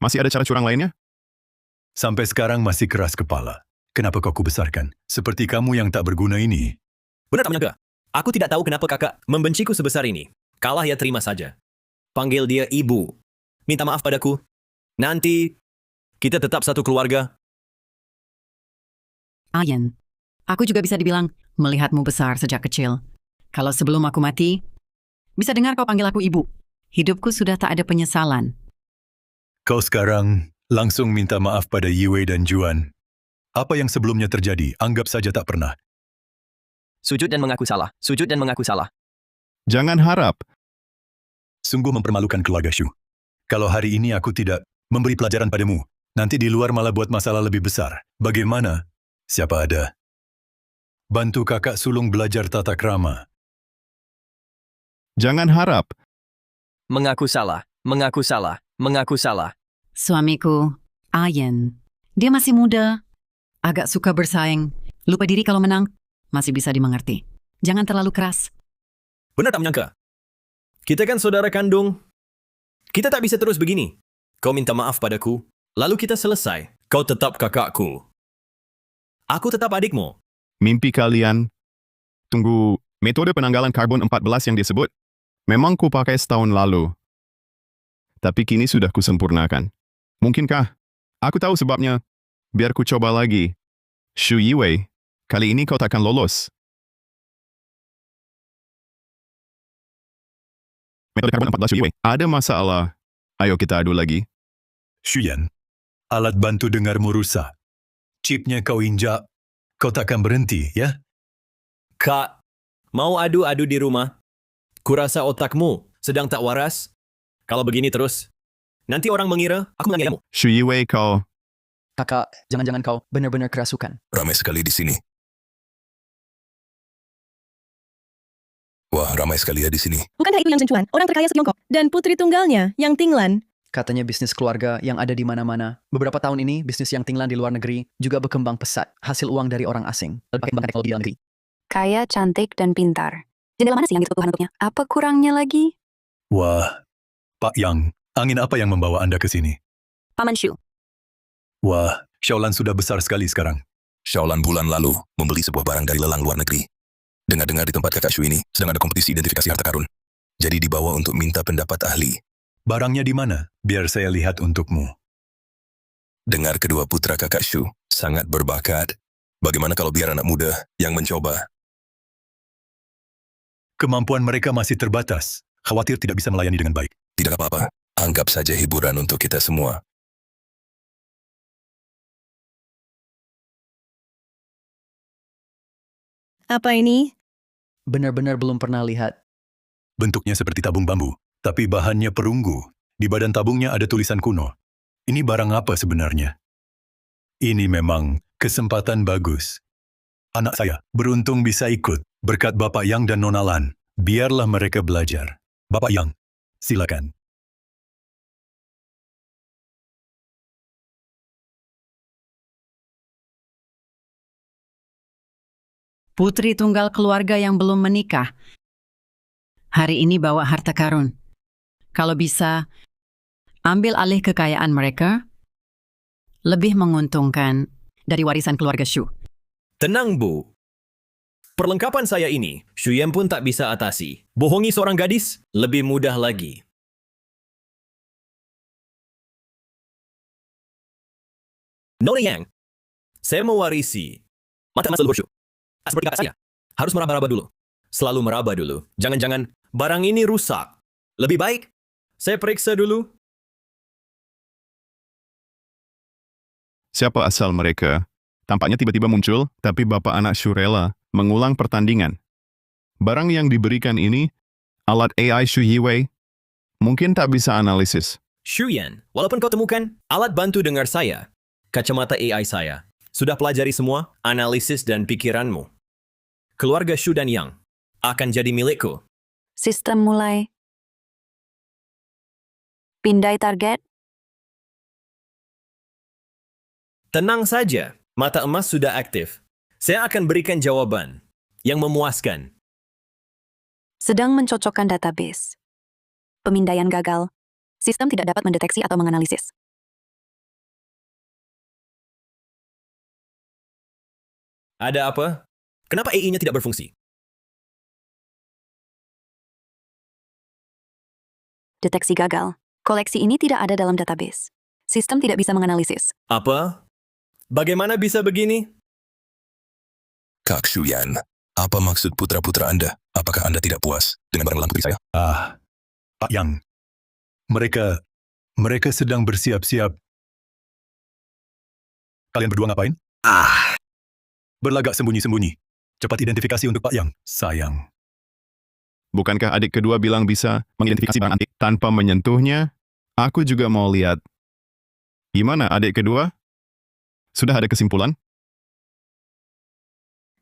Masih ada cara curang lainnya? Sampai sekarang masih keras kepala. Kenapa kau kubesarkan? Seperti kamu yang tak berguna ini. Benar tak menyangka? Aku tidak tahu kenapa kakak membenciku sebesar ini. Kalah ya terima saja. Panggil dia ibu. Minta maaf padaku. Nanti, kita tetap satu keluarga. Ayan, aku juga bisa dibilang melihatmu besar sejak kecil. Kalau sebelum aku mati, bisa dengar kau panggil aku ibu. Hidupku sudah tak ada penyesalan. Kau sekarang langsung minta maaf pada Yiwei dan Juan. Apa yang sebelumnya terjadi, anggap saja tak pernah. Sujud dan mengaku salah. Sujud dan mengaku salah. Jangan harap. Sungguh mempermalukan keluarga Shu. Kalau hari ini aku tidak memberi pelajaran padamu, nanti di luar malah buat masalah lebih besar. Bagaimana? Siapa ada? Bantu kakak sulung belajar tata krama. Jangan harap. Mengaku salah. Mengaku salah. Mengaku salah. Suamiku, Ayan, dia masih muda, agak suka bersaing, Lupa diri kalau menang, masih bisa dimengerti. Jangan terlalu keras. Benar tak menyangka? Kita kan saudara kandung. Kita tak bisa terus begini. Kau minta maaf padaku, lalu kita selesai. Kau tetap kakakku. Aku tetap adikmu. Mimpi kalian. Tunggu, metode penanggalan karbon 14 yang disebut. Memang ku pakai setahun lalu. Tapi kini sudah kusempurnakan. Mungkinkah? Aku tahu sebabnya. Biar ku coba lagi. Shu Yiwei, kali ini kau takkan lolos. Metode karbon 14 Shu Yiwei. Ada masalah. Ayo kita adu lagi. Shuyan, alat bantu dengarmu rusak. Chipnya kau injak, kau takkan berhenti, ya? Kak, mau adu-adu di rumah? Kurasa otakmu sedang tak waras. Kalau begini terus, nanti orang mengira aku menganiayamu. Shu Yiwei kau. Kakak, jangan-jangan kau benar-benar kerasukan. Ramai sekali di sini. Wah, ramai sekali ya di sini. Bukankah itu Yang Cencuan, orang terkaya se-Tiongkok, dan putri tunggalnya, Yang Tinglan? Katanya bisnis keluarga yang ada di mana-mana. Beberapa tahun ini, bisnis Yang Tinglan di luar negeri juga berkembang pesat. Hasil uang dari orang asing. Lalu pakai bank teknologi dalam negeri. Kaya, cantik, dan pintar. Jendela mana sih yang dibutuhkan untuknya? Apa kurangnya lagi? Wah, Pak Yang, angin apa yang membawa Anda ke sini? Paman Shu. Wah, Shaolan sudah besar sekali sekarang. Shaolan bulan lalu membeli sebuah barang dari lelang luar negeri. Dengar-dengar di tempat kakak Shu ini sedang ada kompetisi identifikasi harta karun. Jadi dibawa untuk minta pendapat ahli. Barangnya di mana? Biar saya lihat untukmu. Dengar kedua putra kakak Shu sangat berbakat. Bagaimana kalau biar anak muda yang mencoba? Kemampuan mereka masih terbatas. Khawatir tidak bisa melayani dengan baik. Tidak apa-apa. Anggap saja hiburan untuk kita semua. Apa ini? Benar-benar belum pernah lihat. Bentuknya seperti tabung bambu, tapi bahannya perunggu. Di badan tabungnya ada tulisan kuno. Ini barang apa sebenarnya? Ini memang kesempatan bagus. Anak saya beruntung bisa ikut berkat Bapak Yang dan Nona Lan. Biarlah mereka belajar. Bapak Yang, silakan. Putri tunggal keluarga yang belum menikah. Hari ini bawa harta karun. Kalau bisa, ambil alih kekayaan mereka, lebih menguntungkan dari warisan keluarga Shu. Tenang, Bu. Perlengkapan saya ini, Shu Yan pun tak bisa atasi. Bohongi seorang gadis, lebih mudah lagi. Nona Yang, saya mewarisi mata emas leluhur Shu. Seperti kakak saya, harus meraba-raba dulu. Selalu meraba dulu. Jangan-jangan barang ini rusak. Lebih baik, saya periksa dulu. Siapa asal mereka? Tampaknya tiba-tiba muncul, tapi bapak anak Shu rela mengulang pertandingan. Barang yang diberikan ini, alat AI Shu Yiwei, mungkin tak bisa analisis. Shu Yan, walaupun kau temukan alat bantu dengar saya, kacamata AI saya, sudah pelajari semua analisis dan pikiranmu. Keluarga Shu dan Yang akan jadi milikku. Sistem mulai. Pindai target. Tenang saja, mata emas sudah aktif. Saya akan berikan jawaban yang memuaskan. Sedang mencocokkan database. Pemindaian gagal. Sistem tidak dapat mendeteksi atau menganalisis. Ada apa? Kenapa AI-nya tidak berfungsi? Deteksi gagal. Koleksi ini tidak ada dalam database. Sistem tidak bisa menganalisis. Apa? Bagaimana bisa begini? Kak Shu Yan, apa maksud putra-putra Anda? Apakah Anda tidak puas dengan barang lampu saya? Pak Yang. Mereka sedang bersiap-siap. Kalian berdua ngapain? Berlagak sembunyi-sembunyi. Cepat identifikasi untuk Pak Yang. Sayang. Bukankah adik kedua bilang bisa mengidentifikasi barang antik tanpa menyentuhnya? Aku juga mau lihat. Gimana adik kedua? Sudah ada kesimpulan?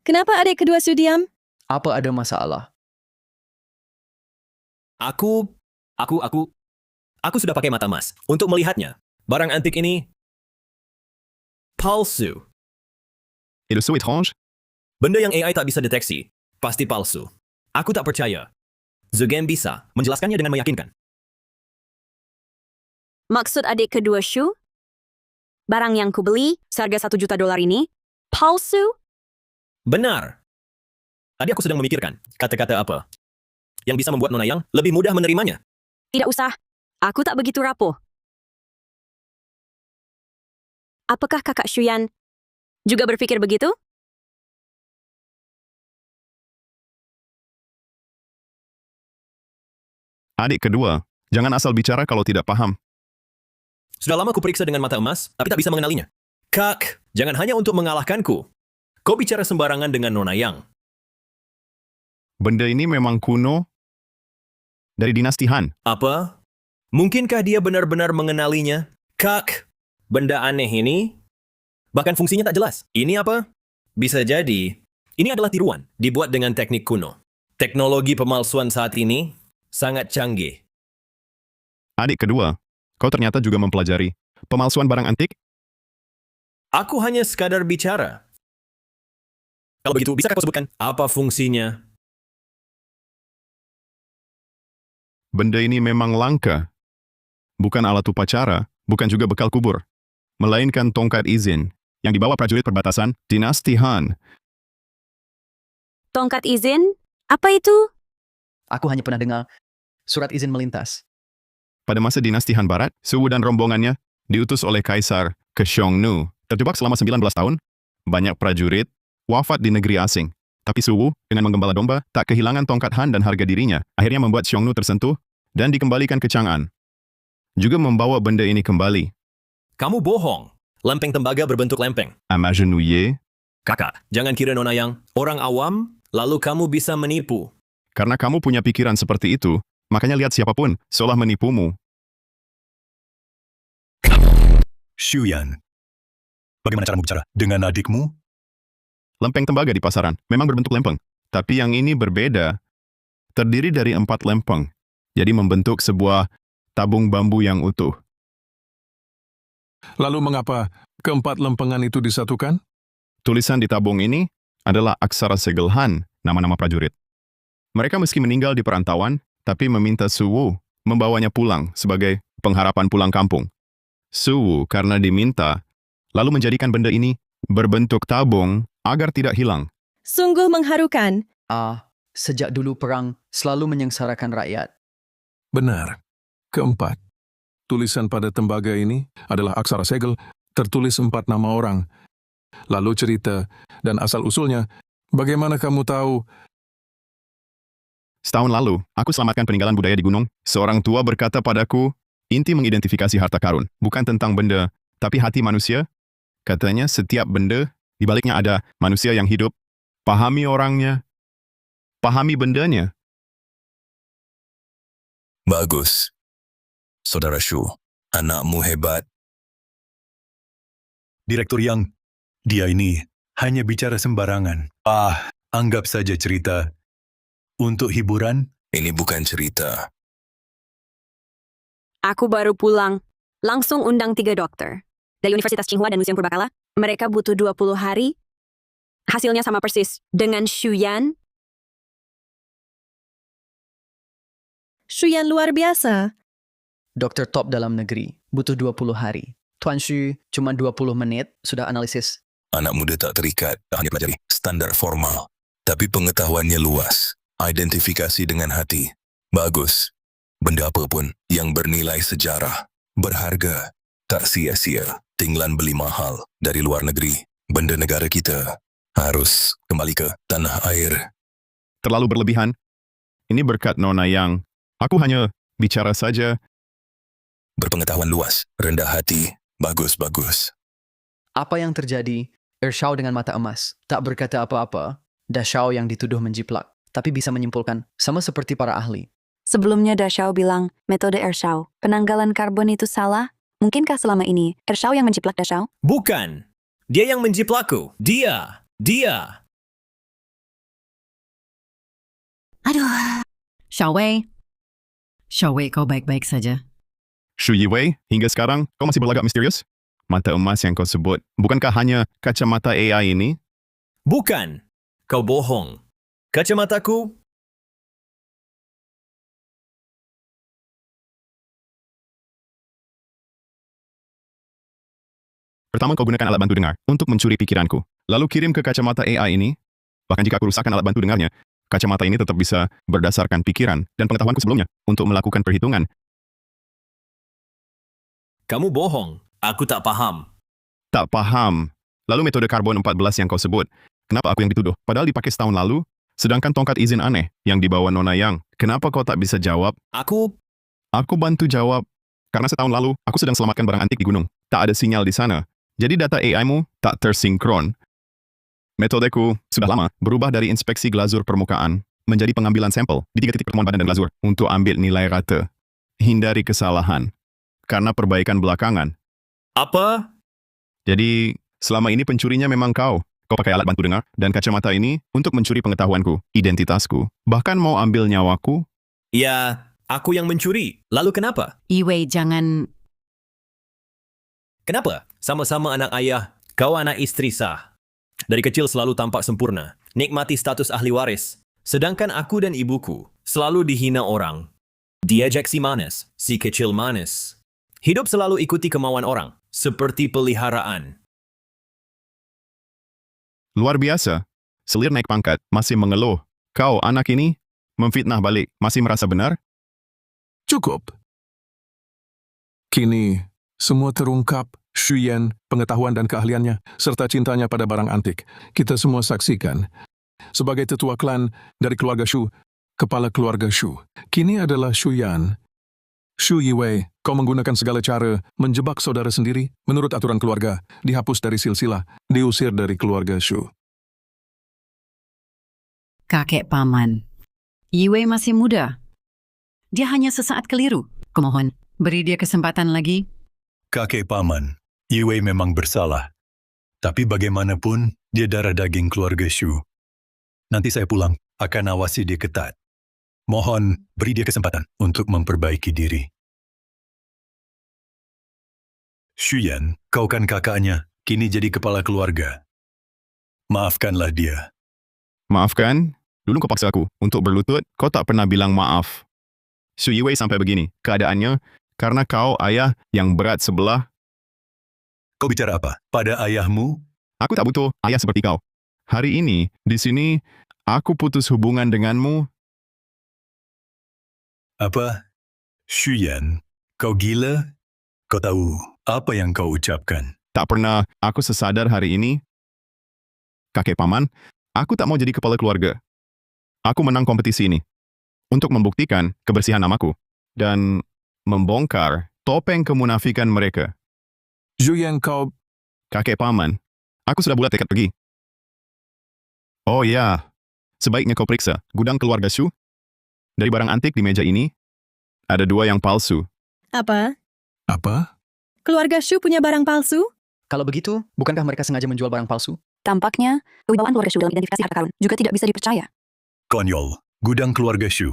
Kenapa adik kedua Shu diam? Apa ada masalah? Aku sudah pakai mata emas untuk melihatnya. Barang antik ini palsu. Et le saut étrange? Benda yang AI tak bisa deteksi, pasti palsu. Aku tak percaya. Zugem bisa menjelaskannya dengan meyakinkan. Maksud adik kedua Shu? Barang yang kubeli, seharga $1 juta ini, palsu? Benar. Tadi aku sedang memikirkan kata-kata apa yang bisa membuat Nona Yang lebih mudah menerimanya. Tidak usah, aku tak begitu rapuh. Apakah kakak Shuyan juga berpikir begitu? Adik kedua, jangan asal bicara kalau tidak paham. Sudah lama ku periksa dengan mata emas, tapi tak bisa mengenalinya. Kak, jangan hanya untuk mengalahkanku. Kau bicara sembarangan dengan Nona Yang. Benda ini memang kuno dari dinasti Han. Apa? Mungkinkah dia benar-benar mengenalinya? Kak, benda aneh ini, bahkan fungsinya tak jelas. Ini apa? Bisa jadi, ini adalah tiruan, dibuat dengan teknik kuno. Teknologi pemalsuan saat ini sangat canggih. Adik kedua, kau ternyata juga mempelajari pemalsuan barang antik? Aku hanya sekadar bicara. Kalau begitu, bisakah kau sebutkan apa fungsinya? Benda ini memang langka. Bukan alat upacara, bukan juga bekal kubur. Melainkan tongkat izin yang dibawa prajurit perbatasan dinasti Han. Tongkat izin? Apa itu? Aku hanya pernah dengar surat izin melintas. Pada masa dinasti Han Barat, Suwu dan rombongannya diutus oleh Kaisar ke Xiongnu. Terjebak selama 19 tahun, banyak prajurit wafat di negeri asing. Tapi Suwu, dengan menggembala domba, tak kehilangan tongkat Han dan harga dirinya. Akhirnya membuat Xiongnu tersentuh dan dikembalikan ke Chang'an. Juga membawa benda ini kembali. Kamu bohong. Lempeng tembaga berbentuk lempeng. Amagenuye, Kakak, jangan kira Nona Yang orang awam, lalu kamu bisa menipu. karena kamu punya pikiran seperti itu, makanya lihat siapapun seolah menipumu. Shuyan, bagaimana cara bicara dengan adikmu? Lempeng tembaga di pasaran memang berbentuk lempeng, tapi yang ini berbeda. Terdiri dari 4 lempeng, jadi membentuk sebuah tabung bambu yang utuh. Lalu mengapa keempat lempengan itu disatukan? Tulisan di tabung ini adalah aksara segel Han, nama-nama prajurit. Mereka meski meninggal di perantauan, tapi meminta Suwu membawanya pulang sebagai pengharapan pulang kampung. Suwu karena diminta, lalu menjadikan benda ini berbentuk tabung agar tidak hilang. Sungguh mengharukan. Sejak dulu perang selalu menyengsarakan rakyat. Benar. Keempat, tulisan pada tembaga ini adalah aksara segel, tertulis 4 nama orang. Lalu cerita dan asal-usulnya, bagaimana kamu tahu? Setahun lalu, aku selamatkan peninggalan budaya di gunung. Seorang tua berkata padaku, inti mengidentifikasi harta karun, bukan tentang benda, tapi hati manusia. Katanya setiap benda, di baliknya ada manusia yang hidup. Pahami orangnya, pahami bendanya. Bagus. Saudara Shu, anakmu hebat. Direktur Yang, dia ini hanya bicara sembarangan. Anggap saja cerita. Untuk hiburan, Ini bukan cerita. Aku baru pulang. Langsung undang 3 dokter. Dari Universitas Tsinghua dan Museum Purbakala. Mereka butuh 20 hari. Hasilnya sama persis dengan Shuyan. Shuyan luar biasa. Dokter top dalam negeri butuh 20 hari. Tuan Shu cuma 20 menit sudah analisis. Anak muda tak terikat, tak hanya pelajari standar formal. Tapi pengetahuannya luas. Identifikasi dengan hati. Bagus. Benda apapun yang bernilai sejarah, berharga, tak sia-sia. Tinggalan beli mahal dari luar negeri. Benda negara kita harus kembali ke tanah air. Terlalu berlebihan. Ini berkat Nona Yang. Aku hanya bicara saja. Berpengetahuan luas, rendah hati, bagus-bagus. Apa yang terjadi? Ershao dengan mata emas tak berkata apa-apa. Dashao yang dituduh menjiplak, tapi bisa menyimpulkan sama seperti para ahli. Sebelumnya Dashao bilang, metode Ershao, penanggalan karbon itu salah. Mungkinkah selama ini Ershao yang menjiplak Dashao? Bukan. Dia yang menjiplakku. Dia. Aduh. Xiaowei. Xiaowei, kau baik-baik saja. Shu Yiwei, hingga sekarang kau masih berlagak misterius? Mata emas yang kau sebut, bukankah hanya kacamata AI ini? Bukan. Kau bohong. Kacamataku. Pertama kau gunakan alat bantu dengar untuk mencuri pikiranku. Lalu kirim ke kacamata AI ini. Bahkan jika aku rusakkan alat bantu dengarnya, kacamata ini tetap bisa berdasarkan pikiran dan pengetahuanku sebelumnya untuk melakukan perhitungan. Kamu bohong. Aku tak paham. Tak paham. Lalu metode karbon 14 yang kau sebut. Kenapa aku yang dituduh? Padahal dipakai setahun lalu. Sedangkan tongkat izin aneh yang dibawa Nona Yang. Kenapa kau tak bisa jawab? Aku Aku bantu jawab. Karena setahun lalu, aku sedang selamatkan barang antik di gunung. Tak ada sinyal di sana. Jadi data AI-mu tak tersinkron. Metodeku sudah lama berubah dari inspeksi glazur permukaan menjadi pengambilan sampel di 3 titik pertemuan badan dan glazur untuk ambil nilai rata. Hindari kesalahan. Karena perbaikan belakangan. apa? Jadi, selama ini pencurinya memang kau. Kau pakai alat bantu dengar dan kacamata ini untuk mencuri pengetahuanku, identitasku. Bahkan mau ambil nyawaku. Ya, aku yang mencuri. Lalu kenapa? Iwei, jangan... Kenapa? Sama-sama anak ayah. Kau anak istri sah. Dari kecil selalu tampak sempurna. Nikmati status ahli waris. Sedangkan aku dan ibuku selalu dihina orang. Diajak si manis, si kecil manis. Hidup selalu ikuti kemauan orang. Seperti peliharaan. Luar biasa. Selir naik pangkat, masih mengeluh. Kau, anak ini, memfitnah balik, masih merasa benar? Cukup. Kini, semua terungkap. Shuyan, pengetahuan dan keahliannya, serta cintanya pada barang antik. Kita semua saksikan. Sebagai tetua klan dari keluarga Shu, kepala keluarga Shu, kini adalah Shuyan. Shu Yiwei, kau menggunakan segala cara menjebak saudara sendiri. Menurut aturan keluarga, dihapus dari silsilah, diusir dari keluarga Shu. Kakek paman. Iwei masih muda. Dia hanya sesaat keliru. Kumohon, beri dia kesempatan lagi. Kakek paman, Yue memang bersalah. Tapi bagaimanapun, dia darah daging keluarga Shu. Nanti saya pulang, akan awasi dia ketat. Mohon, beri dia kesempatan untuk memperbaiki diri. Shuyan, kau kan kakaknya, kini jadi kepala keluarga. Maafkanlah dia. Maafkan, dulu kau paksa aku untuk berlutut, kau tak pernah bilang maaf. Shu Yiwei sampai begini, keadaannya karena kau ayah yang berat sebelah. Kau bicara apa? Pada ayahmu? Aku tak butuh ayah seperti kau. Hari ini, di sini, aku putus hubungan denganmu. Apa? Shuyan, kau gila? Kau tahu apa yang kau ucapkan? Tak pernah aku sesadar hari ini. Kakek paman, aku tak mau jadi kepala keluarga. Aku menang kompetisi ini untuk membuktikan kebersihan namaku dan membongkar topeng kemunafikan mereka. Shuyan, kau... Kakek paman, aku sudah bulat tekad pergi. Oh ya, sebaiknya kau periksa gudang keluarga Shu. Dari barang antik di meja ini, ada 2 yang palsu. Apa? Apa? Keluarga Shu punya barang palsu? Kalau begitu, bukankah mereka sengaja menjual barang palsu? Tampaknya, kewibawaan keluarga Shu dalam identifikasi harta karun juga tidak bisa dipercaya. Konyol, gudang keluarga Shu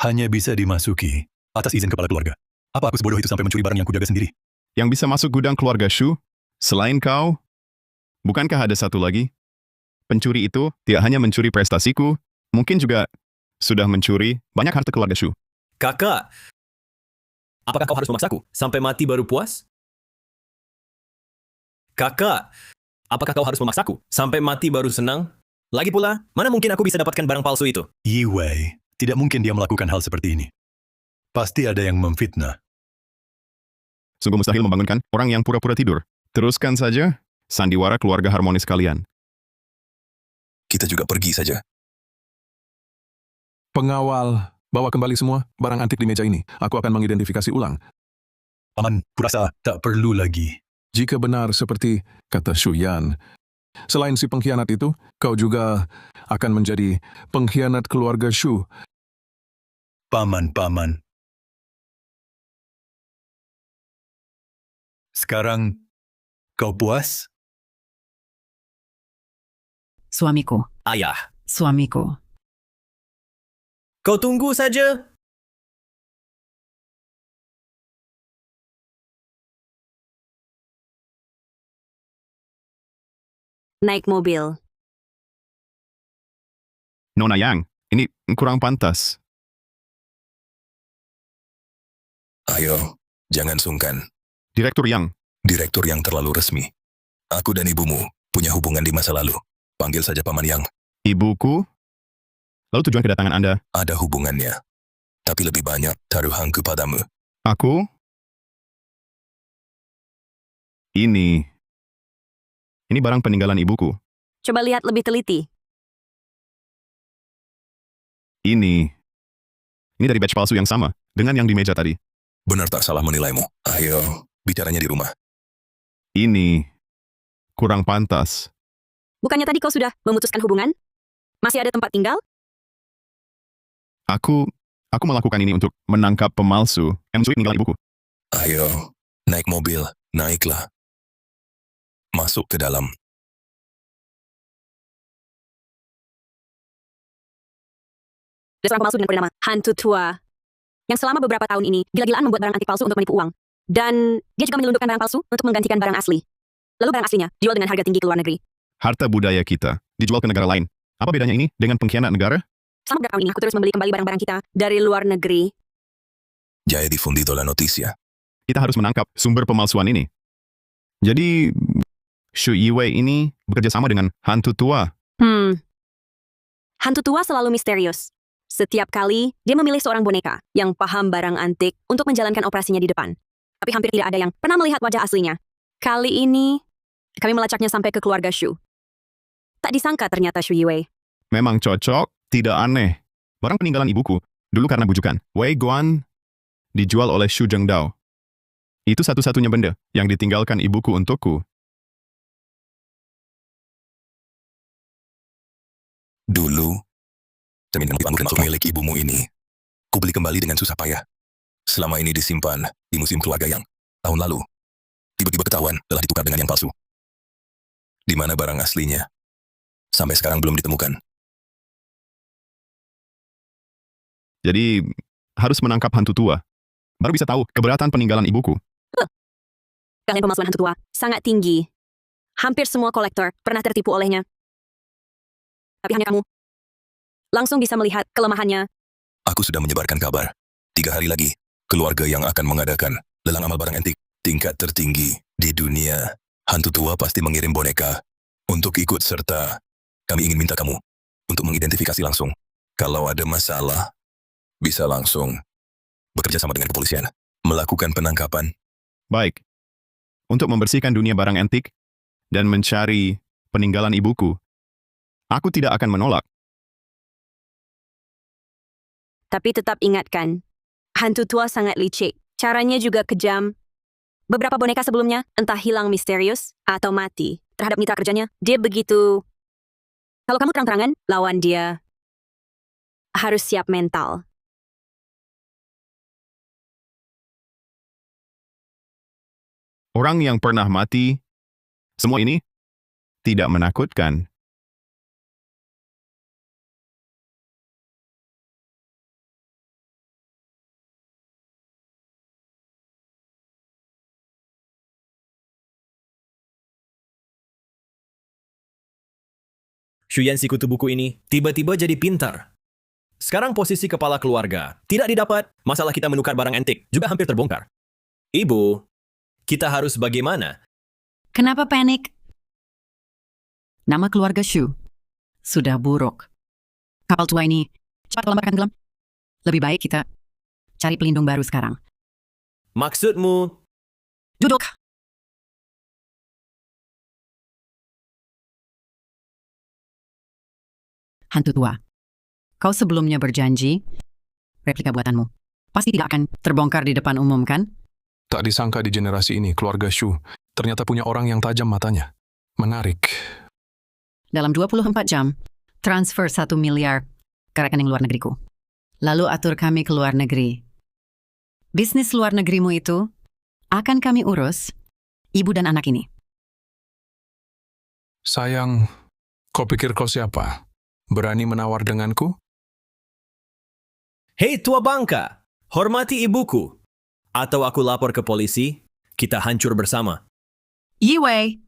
hanya bisa dimasuki atas izin kepala keluarga. Apa aku sebodoh itu sampai mencuri barang yang kujaga sendiri? Yang bisa masuk gudang keluarga Shu, selain kau, bukankah ada satu lagi? Pencuri itu tidak hanya mencuri prestasiku, mungkin juga sudah mencuri banyak harta keluarga Shu. Kakak, apakah kau harus memaksaku sampai mati baru puas? Kakak, apakah kau harus memaksaku sampai mati baru senang? Lagi pula, mana mungkin aku bisa dapatkan barang palsu itu? Yue, tidak mungkin dia melakukan hal seperti ini. Pasti ada yang memfitnah. Sungguh mustahil membangunkan orang yang pura-pura tidur. Teruskan saja sandiwara keluarga harmonis kalian. Kita juga pergi saja. Pengawal, bawa kembali semua barang antik di meja ini. Aku akan mengidentifikasi ulang. Paman, kurasa tak perlu lagi. Jika benar seperti kata Shuyan, selain si pengkhianat itu, kau juga akan menjadi pengkhianat keluarga Shu. Paman. Sekarang, kau puas? Suamiku, Ayah, suamiku. kau tunggu saja. Naik mobil. Nona Yang, ini kurang pantas. Ayo, jangan sungkan. Direktur Yang, Direktur yang terlalu resmi. Aku dan ibumu punya hubungan di masa lalu. Panggil saja Paman Yang. ibuku. Lalu tujuan kedatangan Anda? Ada hubungannya. Tapi lebih banyak taruhan kepadamu. Aku? Ini barang peninggalan ibuku. Coba lihat lebih teliti. Ini dari badge palsu yang sama dengan yang di meja tadi. Benar tak salah menilaimu. Ayo, bicaranya di rumah. Ini kurang pantas. Bukannya tadi kau sudah memutuskan hubungan? Masih ada tempat tinggal? Aku melakukan ini untuk menangkap pemalsu yang menculik peninggalan ibuku. Ayo, naik mobil. Naiklah. Masuk ke dalam. Ada seorang pemalsu dengan bernama Hantu Tua, yang selama beberapa tahun ini gila-gilaan membuat barang antik palsu untuk menipu uang. Dan dia juga menyelundupkan barang palsu untuk menggantikan barang asli. Lalu barang aslinya dijual dengan harga tinggi ke luar negeri. Harta budaya kita dijual ke negara lain. Apa bedanya ini dengan pengkhianat negara? Selama beberapa tahun ini aku terus membeli kembali barang-barang kita dari luar negeri. Ya he difundido la noticia. Kita harus menangkap sumber pemalsuan ini. Jadi, Shu Yiwei ini bekerja sama dengan Hantu Tua. Hantu Tua selalu misterius. Setiap kali, dia memilih seorang boneka yang paham barang antik untuk menjalankan operasinya di depan. Tapi hampir tidak ada yang pernah melihat wajah aslinya. Kali ini, kami melacaknya sampai ke keluarga Shu. Tak disangka ternyata Shu Yiwei. Memang cocok, tidak aneh. Barang peninggalan ibuku, dulu karena bujukan Wei Guan, dijual oleh Shu Zhengdao. Itu satu-satunya benda yang ditinggalkan ibuku untukku. Dulu, cermin yang dipanggil masuk milik ibumu ini, ku beli kembali dengan susah payah. Selama ini disimpan di museum keluarga Yang. Tahun lalu, tiba-tiba ketahuan telah ditukar dengan yang palsu. Di mana barang aslinya? Sampai sekarang belum ditemukan. Jadi, harus menangkap Hantu Tua. Baru bisa tahu keberatan peninggalan ibuku. Kalian pemalsuan Hantu Tua sangat tinggi. Hampir semua kolektor pernah tertipu olehnya. Tapi hanya kamu langsung bisa melihat kelemahannya. Aku sudah menyebarkan kabar. 3 hari lagi, keluarga yang akan mengadakan lelang amal barang antik tingkat tertinggi di dunia. Hantu Tua pasti mengirim boneka untuk ikut serta. Kami ingin minta kamu untuk mengidentifikasi langsung. Kalau ada masalah, bisa langsung bekerja sama dengan kepolisian, melakukan penangkapan. Baik. Untuk membersihkan dunia barang antik dan mencari peninggalan ibuku, aku tidak akan menolak. Tapi tetap ingatkan, Hantu Tua sangat licik. Caranya juga kejam. Beberapa boneka sebelumnya entah hilang misterius atau mati. Terhadap mitra kerjanya, dia begitu. Kalau kamu terang-terangan lawan dia, harus siap mental. Orang yang pernah mati, semua ini tidak menakutkan. Shuyan si kutu buku ini tiba-tiba jadi pintar. Sekarang posisi kepala keluarga tidak didapat, masalah kita menukar barang antik juga hampir terbongkar. Ibu, kita harus bagaimana? Kenapa panik? Nama keluarga Shu sudah buruk. Kapal tua ini cepat melambatkan tenggelam. Lebih baik kita cari pelindung baru sekarang. Maksudmu? Duduk. Hantu tua. Kau sebelumnya berjanji, replika buatanmu pasti tidak akan terbongkar di depan umum, kan? Tak disangka di generasi ini, keluarga Shu ternyata punya orang yang tajam matanya. Menarik. Dalam 24 jam, transfer 1 miliar ke rekening luar negeriku. Lalu atur kami ke luar negeri. Bisnis luar negerimu itu akan kami urus, ibu dan anak ini. Sayang, kau pikir kau siapa? Berani menawar denganku? Hei tua bangka, hormati ibuku. Atau aku lapor ke polisi, kita hancur bersama. Yiwei,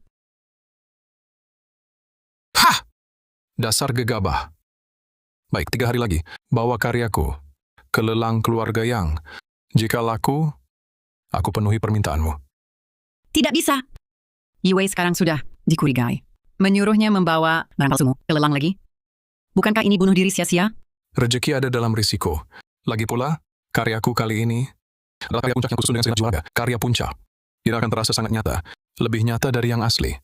Hah! Dasar gegabah. Baik, 3 hari lagi. Bawa karyaku ke lelang keluarga Yang. Jika laku, aku penuhi permintaanmu. Tidak bisa. Yue sekarang sudah dikurigai. Menyuruhnya membawa barang palsumu ke lelang lagi. Bukankah ini bunuh diri sia-sia? Rezeki ada dalam risiko. Lagi pula, karyaku kali ini adalah karya puncak yang khusus dengan segenap jiwa raga. Karya puncak. Tidak akan terasa sangat nyata. Lebih nyata dari yang asli.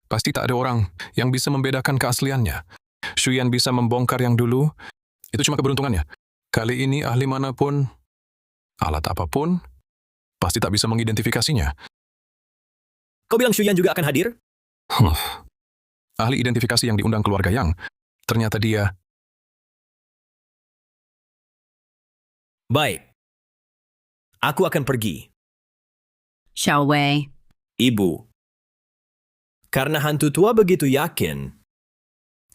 Pasti tak ada orang yang bisa membedakan keasliannya. Shuyan bisa membongkar yang dulu. Itu cuma keberuntungannya. Kali ini ahli manapun, alat apapun, pasti tak bisa mengidentifikasinya. Kau bilang Shuyan juga akan hadir? Ahli identifikasi yang diundang keluarga Yang, ternyata dia. Baik. Aku akan pergi. Xiao Wei. Ibu. Karena hantu tua begitu yakin,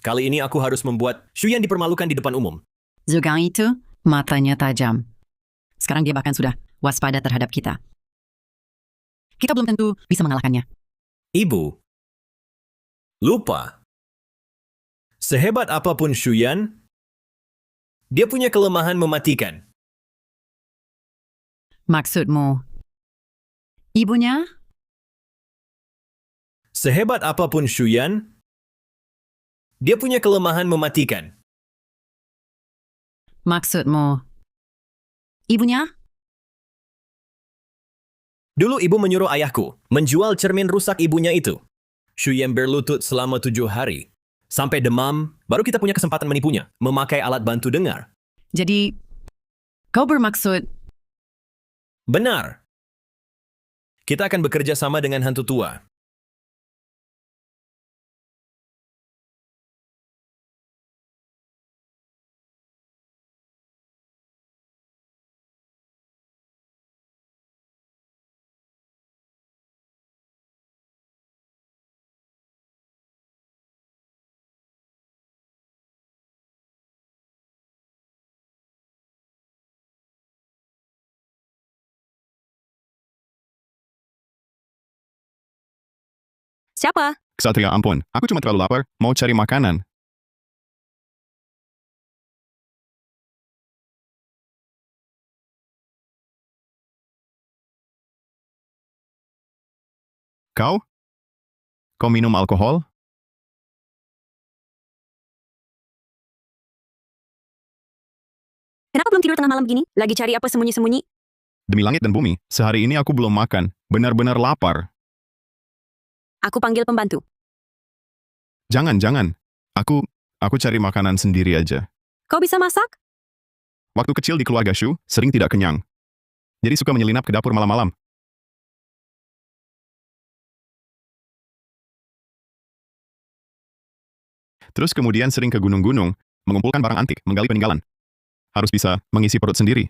kali ini aku harus membuat Shuyan dipermalukan di depan umum. Zugang itu matanya tajam. Sekarang dia bahkan sudah waspada terhadap kita. Kita belum tentu bisa mengalahkannya. Ibu. Lupa. Sehebat apapun Shuyan, dia punya kelemahan mematikan. Maksudmu, ibunya? Sehebat apapun Shuyan, dia punya kelemahan mematikan. Maksudmu, ibunya? Dulu ibu menyuruh ayahku menjual cermin rusak ibunya itu. Shuyan berlutut selama 7 hari. Sampai demam, baru kita punya kesempatan menipunya, memakai alat bantu dengar. Jadi, kau bermaksud Benar. Kita akan bekerja sama dengan hantu tua. Siapa? Ksatria, ampun. Aku cuma terlalu lapar, mau cari makanan. Kau? Kau minum alkohol? Kenapa belum tidur tengah malam begini? Lagi cari apa sembunyi-sembunyi? Demi langit dan bumi, sehari ini aku belum makan. Benar-benar lapar. Aku panggil pembantu. Jangan, jangan. Aku cari makanan sendiri aja. Kau bisa masak? Waktu kecil di keluarga Shu, sering tidak kenyang. Jadi suka menyelinap ke dapur malam-malam. Terus kemudian sering ke gunung-gunung, mengumpulkan barang antik, menggali peninggalan. Harus bisa mengisi perut sendiri.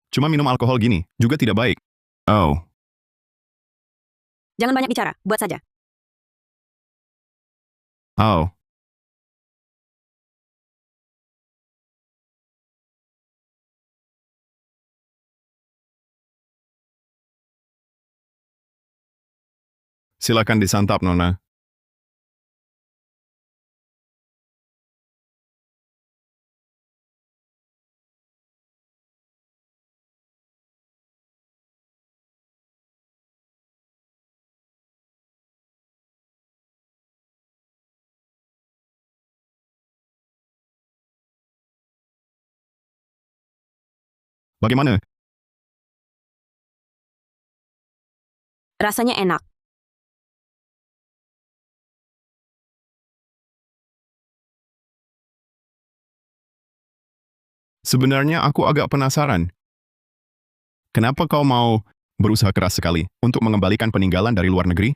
Cuma minum alkohol gini, juga tidak baik. Oh, Jangan banyak bicara, buat saja. oh. Silakan disantap, Nona. Bagaimana? Rasanya enak. Sebenarnya aku agak penasaran. Kenapa kau mau berusaha keras sekali untuk mengembalikan peninggalan dari luar negeri?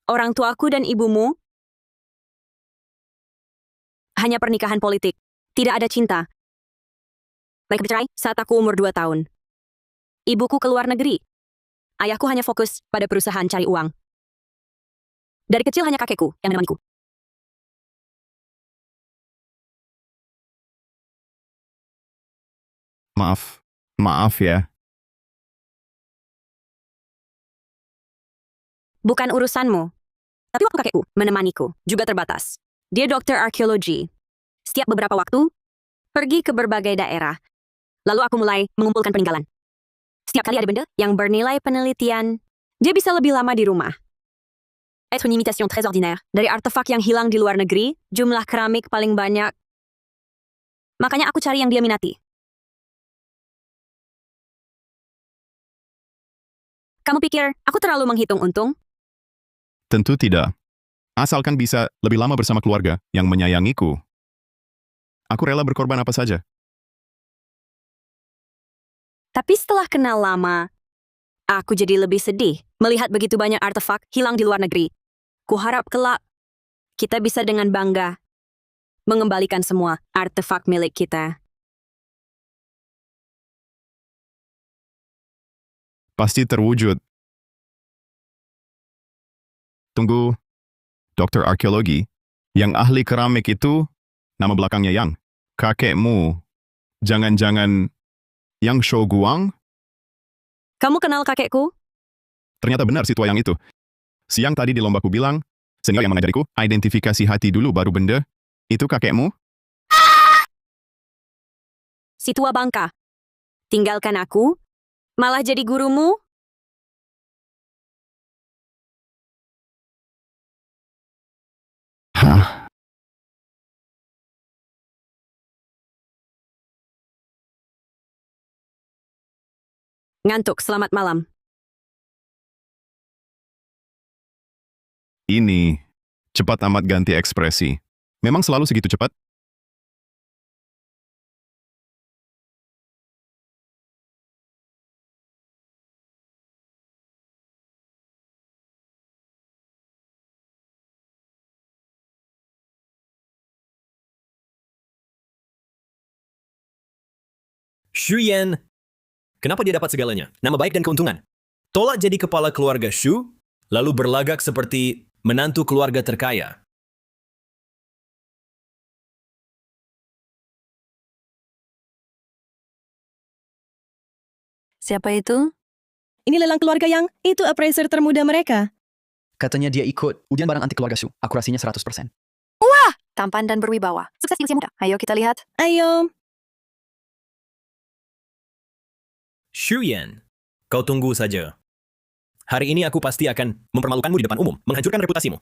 Orang tuaku dan ibumu hanya pernikahan politik. Tidak ada cinta. Mereka bercerai saat aku umur 2 tahun. Ibuku ke luar negeri. Ayahku hanya fokus pada perusahaan cari uang. Dari kecil hanya kakekku yang menemaniku. Maaf ya. Bukan urusanmu. Tapi waktu kakekku menemaniku juga terbatas. Dia dokter arkeologi. Setiap beberapa waktu, pergi ke berbagai daerah. Lalu aku mulai mengumpulkan peninggalan. Setiap kali ada benda yang bernilai penelitian, dia bisa lebih lama di rumah. Être une imitation très ordinaire. Dari artefak yang hilang di luar negeri, jumlah keramik paling banyak. Makanya aku cari yang dia minati. Kamu pikir aku terlalu menghitung untung? Tentu tidak. Asalkan bisa lebih lama bersama keluarga yang menyayangiku. Aku rela berkorban apa saja. Tapi setelah kenal lama, aku jadi lebih sedih melihat begitu banyak artefak hilang di luar negeri. Kuharap kelak kita bisa dengan bangga mengembalikan semua artefak milik kita. Pasti terwujud. Tunggu, dokter arkeologi, yang ahli keramik itu, nama belakangnya Yang. Kakekmu, jangan-jangan Yang Shoguang? Kamu kenal kakekku? Ternyata benar si tua yang itu. Siang tadi di lombaku bilang, senior yang mengajariku, identifikasi hati dulu baru benda. Itu kakekmu? Si tua bangka. Tinggalkan aku, malah jadi gurumu? Hah? Ngantuk, selamat malam. Ini, cepat amat ganti ekspresi. Memang selalu segitu cepat? Xu Yan. Kenapa dia dapat segalanya? Nama baik dan keuntungan. Tolak jadi kepala keluarga Xu, lalu berlagak seperti menantu keluarga terkaya. Siapa itu? Ini lelang keluarga Yang, itu appraiser termuda mereka. Katanya dia ikut ujian barang antik keluarga Su. Akurasinya 100%. Tampan dan berwibawa. Sukses di usia muda. Ayo kita lihat. Ayo. Xu Yan, kau tunggu saja. Hari ini aku pasti akan mempermalukanmu di depan umum, menghancurkan reputasimu.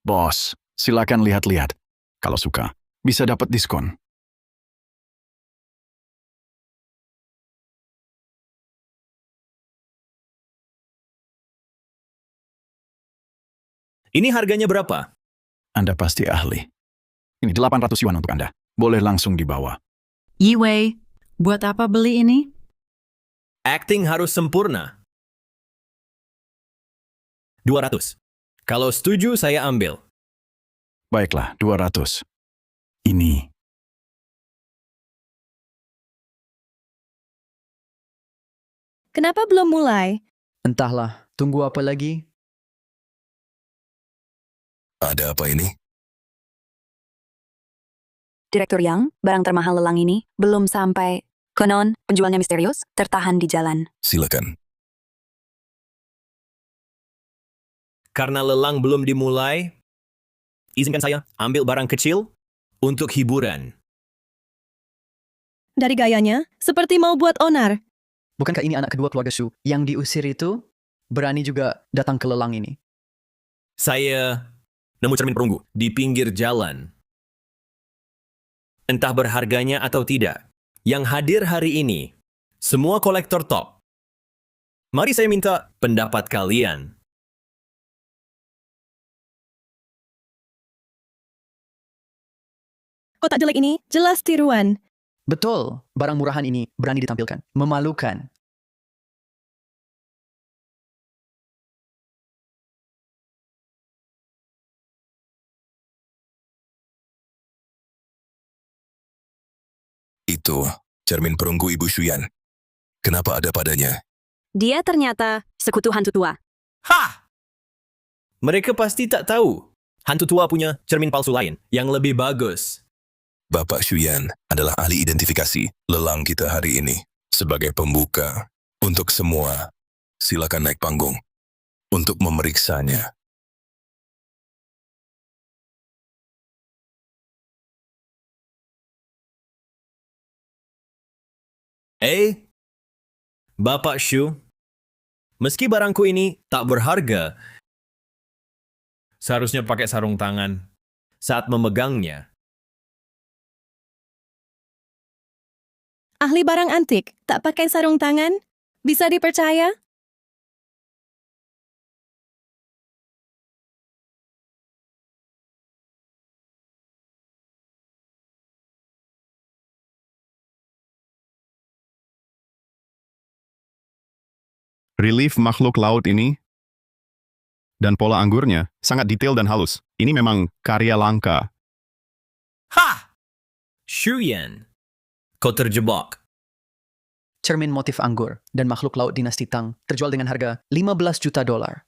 Bos, silakan lihat-lihat. Kalau suka, bisa dapat diskon. Ini harganya berapa? Anda pasti ahli. Ini 800 yuan untuk Anda. Boleh langsung dibawa. Yiwei, buat apa beli ini? Acting harus sempurna. 200. Kalau setuju, saya ambil. Baiklah, 200. Ini. Kenapa belum mulai? Entahlah, tunggu apa lagi? Ada apa ini? Direktur Yang, barang termahal lelang ini belum sampai. Konon, penjualnya misterius, tertahan di jalan. Silakan. Karena lelang belum dimulai, izinkan saya ambil barang kecil untuk hiburan. Dari gayanya, seperti mau buat onar. Bukankah ini anak kedua keluarga Su yang diusir itu berani juga datang ke lelang ini? Saya nemu cermin perunggu di pinggir jalan. Entah berharganya atau tidak, yang hadir hari ini, semua kolektor top. Mari saya minta pendapat kalian. Kotak jelek ini jelas tiruan. Betul, barang murahan ini berani ditampilkan. Memalukan. Itu cermin perunggu Ibu Shuyan. Kenapa ada padanya? Dia ternyata sekutu hantu tua. Hah! Mereka pasti tak tahu. Hantu tua punya cermin palsu lain yang lebih bagus. Bapak Shuyan adalah ahli identifikasi lelang kita hari ini. Sebagai pembuka, untuk semua, silakan naik panggung untuk memeriksanya. Bapak Shu, meski barangku ini tak berharga, seharusnya pakai sarung tangan saat memegangnya. Ahli barang antik, tak pakai sarung tangan? Bisa dipercaya? Relief makhluk laut ini dan pola anggurnya sangat detail dan halus. Ini memang karya langka. Ha! Shuyan, kau terjebak. Cermin motif anggur dan makhluk laut dinasti Tang terjual dengan harga 15 juta dolar.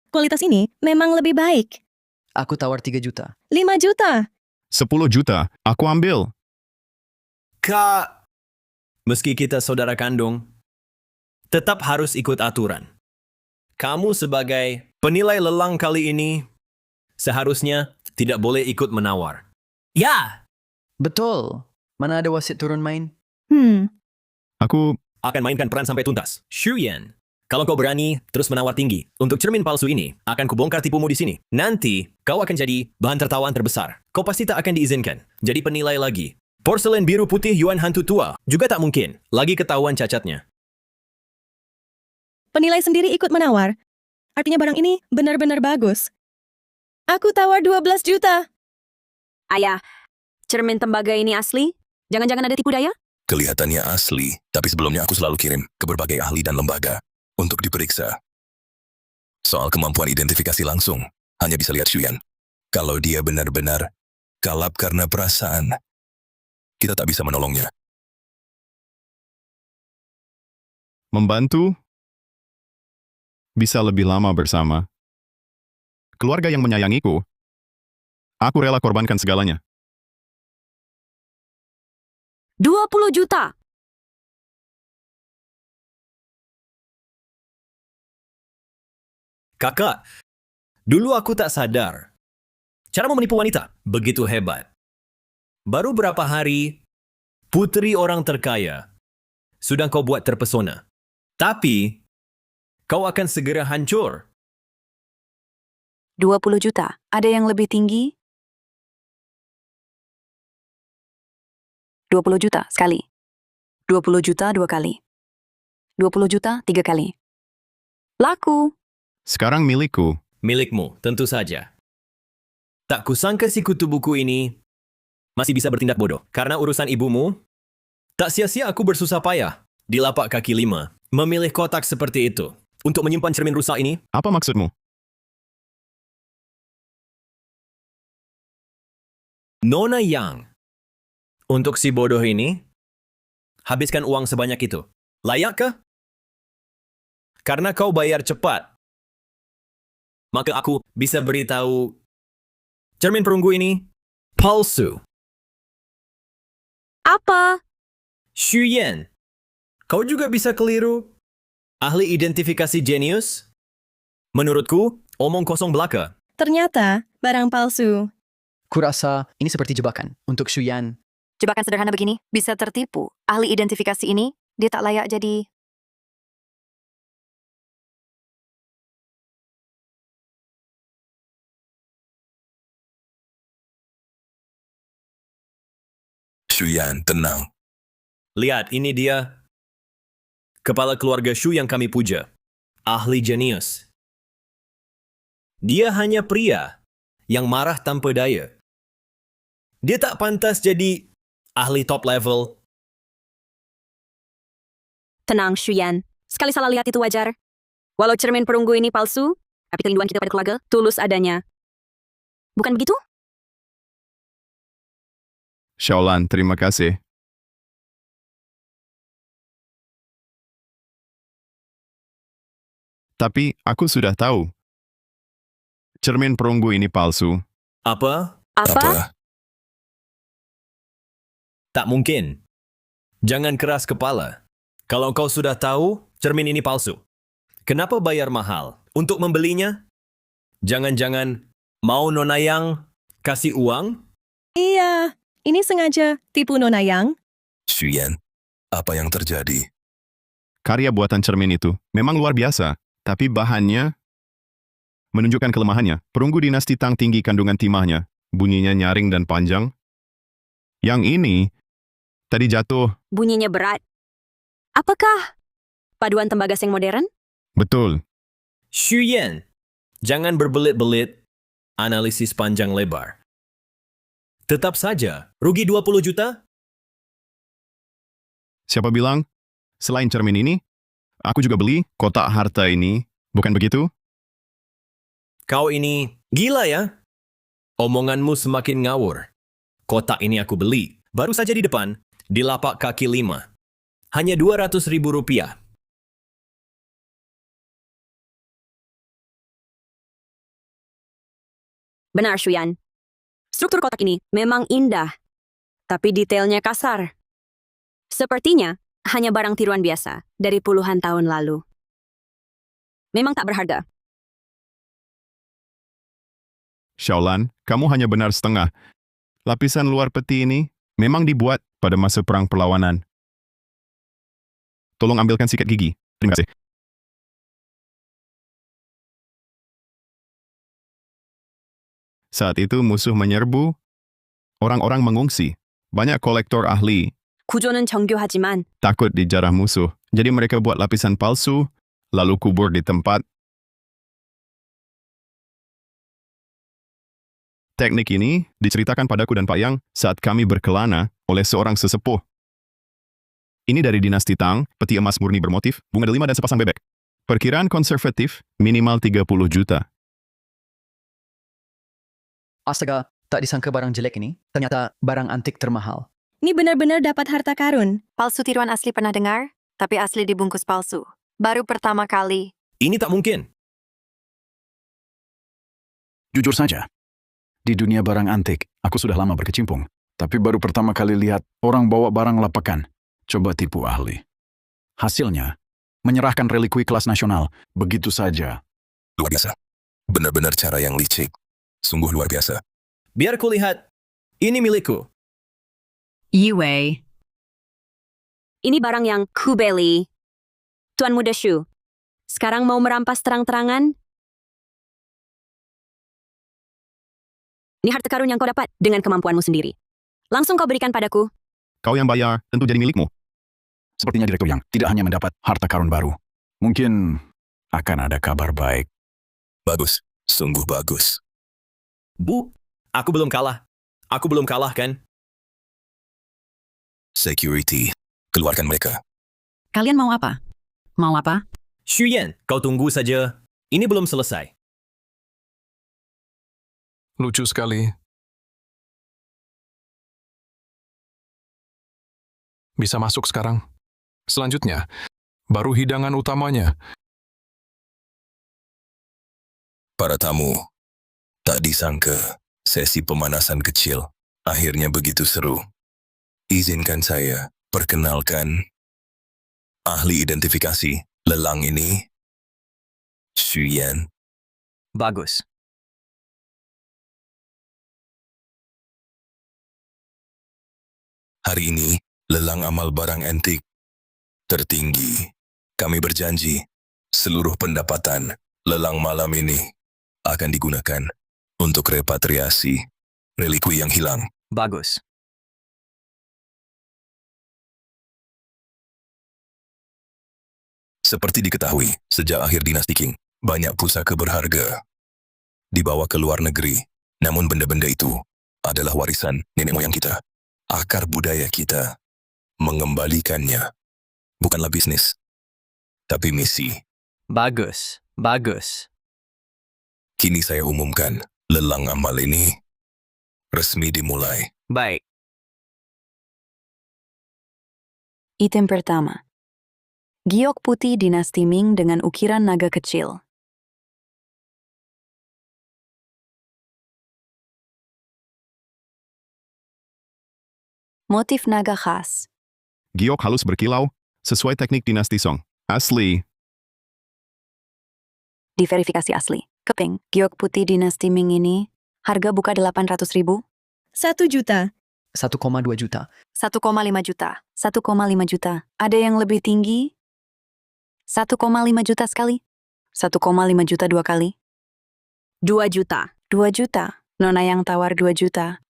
Kualitas ini memang lebih baik. Aku tawar 3 juta. 5 juta. 10 juta, aku ambil. Kak, meski kita saudara kandung, tetap harus ikut aturan. Kamu sebagai penilai lelang kali ini, seharusnya tidak boleh ikut menawar. Ya! Betul. Mana ada wasit turun main? Aku Akan mainkan peran sampai tuntas. Shuyan, kalau kau berani terus menawar tinggi untuk cermin palsu ini, akan kubongkar tipumu di sini. Nanti, kau akan jadi bahan tertawaan terbesar. Kau pasti tak akan diizinkan jadi penilai lagi. Porselen biru putih Yuan hantu tua juga tak mungkin. Lagi ketahuan cacatnya. Penilai sendiri ikut menawar. Artinya barang ini benar-benar bagus. Aku tawar 12 juta. Ayah, cermin tembaga ini asli? Jangan-jangan ada tipu daya? Kelihatannya asli, tapi sebelumnya aku selalu kirim ke berbagai ahli dan lembaga untuk diperiksa. Soal kemampuan identifikasi langsung, hanya bisa lihat Shuyan. Kalau dia benar-benar kalap karena perasaan, kita tak bisa menolongnya. membantu bisa lebih lama bersama. Keluarga yang menyayangiku, aku rela korbankan segalanya. 20 juta. Kakak, dulu aku tak sadar. Caramu menipu wanita begitu hebat. Baru berapa hari, putri orang terkaya sudah kau buat terpesona. Tapi, kau akan segera hancur. 20 juta. Ada yang lebih tinggi? 20 juta sekali. 20 juta 2 kali. 20 juta 3 kali. Laku. Sekarang milikku. Milikmu, tentu saja. Tak kusangka si kutu buku ini masih bisa bertindak bodoh. Karena urusan ibumu, tak sia-sia aku bersusah payah di lapak kaki 5 memilih kotak seperti itu untuk menyimpan cermin rusak ini. Apa maksudmu? Nona Yang, untuk si bodoh ini, habiskan uang sebanyak itu. Layakkah? Karena kau bayar cepat, maka aku bisa beritahu cermin perunggu ini palsu. Apa? Shuyan, kau juga bisa keliru. Ahli identifikasi jenius? Menurutku, omong kosong belaka. Ternyata barang palsu. Kurasa ini seperti jebakan untuk Shuyan. Jebakan sederhana begini bisa tertipu. Ahli identifikasi ini, dia tak layak jadi... Shuyan, tenang. Lihat, ini dia. Kepala keluarga Shu yang kami puja. Ahli jenius. Dia hanya pria yang marah tanpa daya. Dia tak pantas jadi ahli top level. Tenang, Shuyan. Sekali salah lihat itu wajar. Walau cermin perunggu ini palsu, tapi kerinduan kita pada keluarga tulus adanya. Bukan begitu? Shaolan, terima kasih. Tapi aku sudah tahu. Cermin perunggu ini palsu. Apa? Apa? Tak mungkin. Jangan keras kepala. Kalau kau sudah tahu, cermin ini palsu. Kenapa bayar mahal? Untuk membelinya? Jangan-jangan mau Nona Yang kasih uang? Iya, ini sengaja tipu Nona Yang. Xuyan, apa yang terjadi? Karya buatan cermin itu memang luar biasa, tapi bahannya menunjukkan kelemahannya. Perunggu dinasti Tang tinggi kandungan timahnya, bunyinya nyaring dan panjang. Yang ini tadi jatuh. Bunyinya berat. Apakah paduan tembaga seng modern? Betul. Xuyan, jangan berbelit-belit analisis panjang lebar. Tetap saja, rugi 20 juta? Siapa bilang? Selain cermin ini, aku juga beli kotak harta ini. Bukan begitu? Kau ini gila ya? Omonganmu semakin ngawur. Kotak ini aku beli, baru saja di depan, di lapak kaki 5. Hanya 200.000 rupiah. Benar, Xuyan. Struktur kotak ini memang indah, tapi detailnya kasar. Sepertinya hanya barang tiruan biasa dari puluhan tahun lalu. Memang tak berharga. Xiaolan, kamu hanya benar setengah. Lapisan luar peti ini memang dibuat pada masa perang perlawanan. Tolong ambilkan sikat gigi. Terima kasih. Saat itu musuh menyerbu, orang-orang mengungsi. Banyak kolektor ahli 구조는 정교하지만 takut dijarah musuh. Jadi mereka buat lapisan palsu, lalu kubur di tempat. Teknik ini diceritakan padaku dan Pak Yang saat kami berkelana oleh seorang sesepuh. Ini dari dinasti Tang, peti emas murni bermotif, bunga delima dan sepasang bebek. Perkiraan konservatif minimal 30 juta. Astaga, tak disangka barang jelek ini. Ternyata barang antik termahal. Ini benar-benar dapat harta karun. Palsu tiruan asli pernah dengar, tapi asli dibungkus palsu. Baru pertama kali. Ini tak mungkin. Jujur saja, di dunia barang antik, aku sudah lama berkecimpung. Tapi baru pertama kali lihat orang bawa barang lapakan. Coba tipu ahli. Hasilnya, menyerahkan relikui kelas nasional. Begitu saja. Luar biasa. Benar-benar cara yang licik. Sungguh luar biasa. Biar kulihat. Ini milikku. Yue, ini barang yang kubeli. Tuan Muda Shu, sekarang mau merampas terang-terangan? Ini harta karun yang kau dapat dengan kemampuanmu sendiri. Langsung kau berikan padaku. Kau yang bayar, tentu jadi milikmu. Sepertinya Direktur Yang tidak hanya mendapat harta karun baru. Mungkin akan ada kabar baik. Bagus. Sungguh bagus. Bu, aku belum kalah. Aku belum kalah kan? Security. Keluarkan mereka. kalian mau apa? Mau apa? Xuyan, kau tunggu saja. Ini belum selesai. Lucu sekali. Bisa masuk sekarang. Selanjutnya, baru hidangan utamanya. Para tamu, tak disangka sesi pemanasan kecil akhirnya begitu seru. Izinkan saya perkenalkan ahli identifikasi lelang ini, Xuyan. Bagus. Hari ini, lelang amal barang antik tertinggi. Kami berjanji, seluruh pendapatan lelang malam ini akan digunakan untuk repatriasi relikui yang hilang. Bagus. Seperti diketahui, sejak akhir dinasti Qing, banyak pusaka berharga dibawa ke luar negeri. Namun benda-benda itu adalah warisan nenek moyang kita. Akar budaya kita mengembalikannya bukanlah bisnis, tapi misi. Bagus. Bagus. Kini saya umumkan, lelang amal ini resmi dimulai. Baik. Item pertama. Giok putih dinasti Ming dengan ukiran naga kecil. Motif naga khas. Giok halus berkilau, sesuai teknik dinasti Song. Asli. Diverifikasi asli. Keping, giok putih dinasti Ming ini, harga buka 800.000, 1 juta. 1,2 juta. 1,5 juta, 1,5 juta. Ada yang lebih tinggi? 1,5 juta sekali. 1,5 juta 2 kali. 2 juta. 2 juta. Nona yang tawar 2 juta.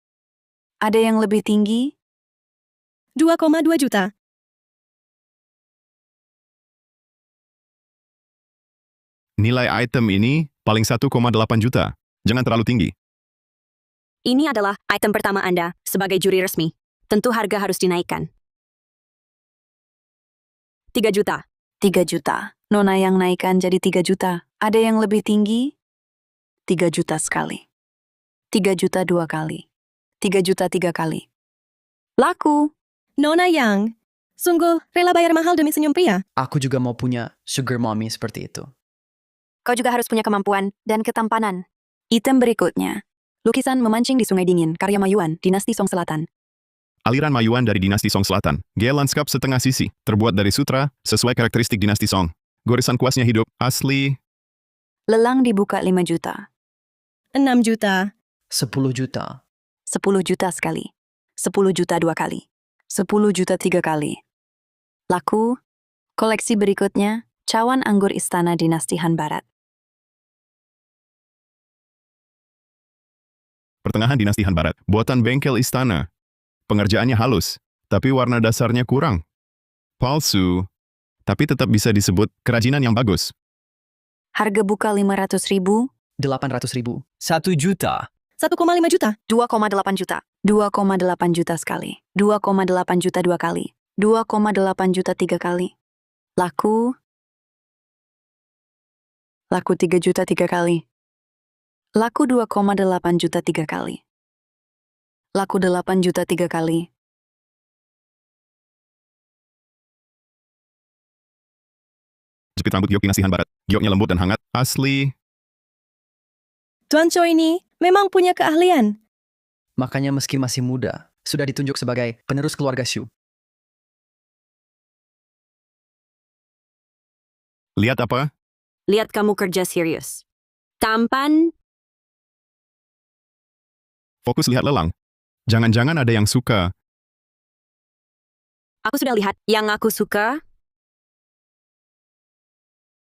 Ada yang lebih tinggi? 2,2 juta. Nilai item ini paling 1,8 juta. Jangan terlalu tinggi. Ini adalah item pertama Anda sebagai juri resmi. Tentu harga harus dinaikkan. 3 juta. 3 juta. Nona yang naikkan jadi 3 juta. Ada yang lebih tinggi? 3 juta sekali. 3 juta 2 kali. 3 juta 3 kali. Laku. Nona Yang, sungguh rela bayar mahal demi senyum pria. Aku juga mau punya sugar mommy seperti itu. Kau juga harus punya kemampuan dan ketampanan. Item berikutnya. Lukisan memancing di Sungai Dingin, karya Mayuan, dinasti Song Selatan. Aliran Mayuan dari dinasti Song Selatan. Gaya lanskap setengah sisi, terbuat dari sutra, sesuai karakteristik dinasti Song. Goresan kuasnya hidup, asli. Lelang dibuka 5 juta. 6 juta. 10 juta. 10 juta sekali. 10 juta 2 kali. 10 juta 3 kali. Laku. Koleksi berikutnya, cawan anggur istana dinasti Han Barat. Pertengahan dinasti Han Barat. Buatan bengkel istana. Pengerjaannya halus, tapi warna dasarnya kurang. Palsu, tapi tetap bisa disebut kerajinan yang bagus. Harga buka 500.000, 800.000. 1 juta. 1,5 juta. 2,8 juta. 2,8 juta sekali. 2,8 juta 2 kali. 2,8 juta 3 kali. Laku. Laku 3 juta 3 kali. Laku 2,8 juta 3 kali. Laku 8 juta 3 kali. Jepit rambut giok dinasti Han Barat. Gioknya lembut dan hangat, asli. Tuan Choi ini memang punya keahlian. Makanya meski masih muda, sudah ditunjuk sebagai penerus keluarga Xu. Lihat apa? Lihat kamu kerja serius. Tampan, Fokus lihat lelang. Jangan-jangan ada yang suka. aku sudah lihat yang aku suka.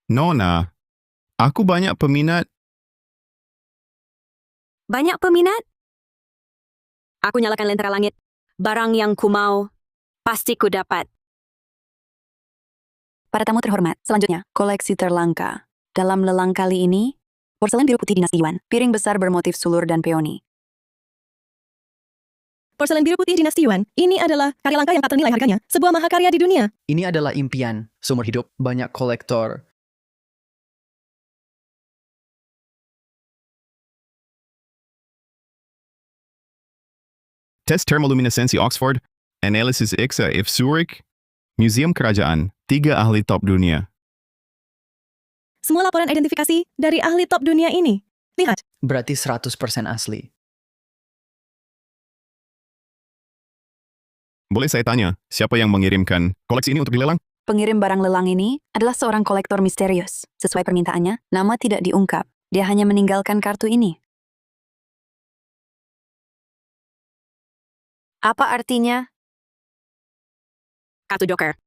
Nona, aku banyak peminat. Banyak peminat. Aku nyalakan lentera langit. Barang yang ku mau, pasti ku dapat. Para tamu terhormat, selanjutnya, koleksi terlangka. Dalam lelang kali ini, porselen biru putih dinasti Yuan, piring besar bermotif sulur dan peoni. Porselen biru putih dinasti Yuan, ini adalah karya langka yang tak ternilai harganya. Sebuah mahakarya di dunia. Ini adalah impian seumur hidup banyak kolektor. Tes termoluminesensi Oxford, analisis IXA if Zurich, Museum Kerajaan, 3 ahli top dunia. Semua laporan identifikasi dari ahli top dunia ini. Lihat, Berarti 100% asli. Boleh saya tanya, siapa yang mengirimkan koleksi ini untuk dilelang? Pengirim barang lelang ini adalah seorang kolektor misterius. Sesuai permintaannya, nama tidak diungkap. Dia hanya meninggalkan kartu ini. Apa artinya? Kartu Joker.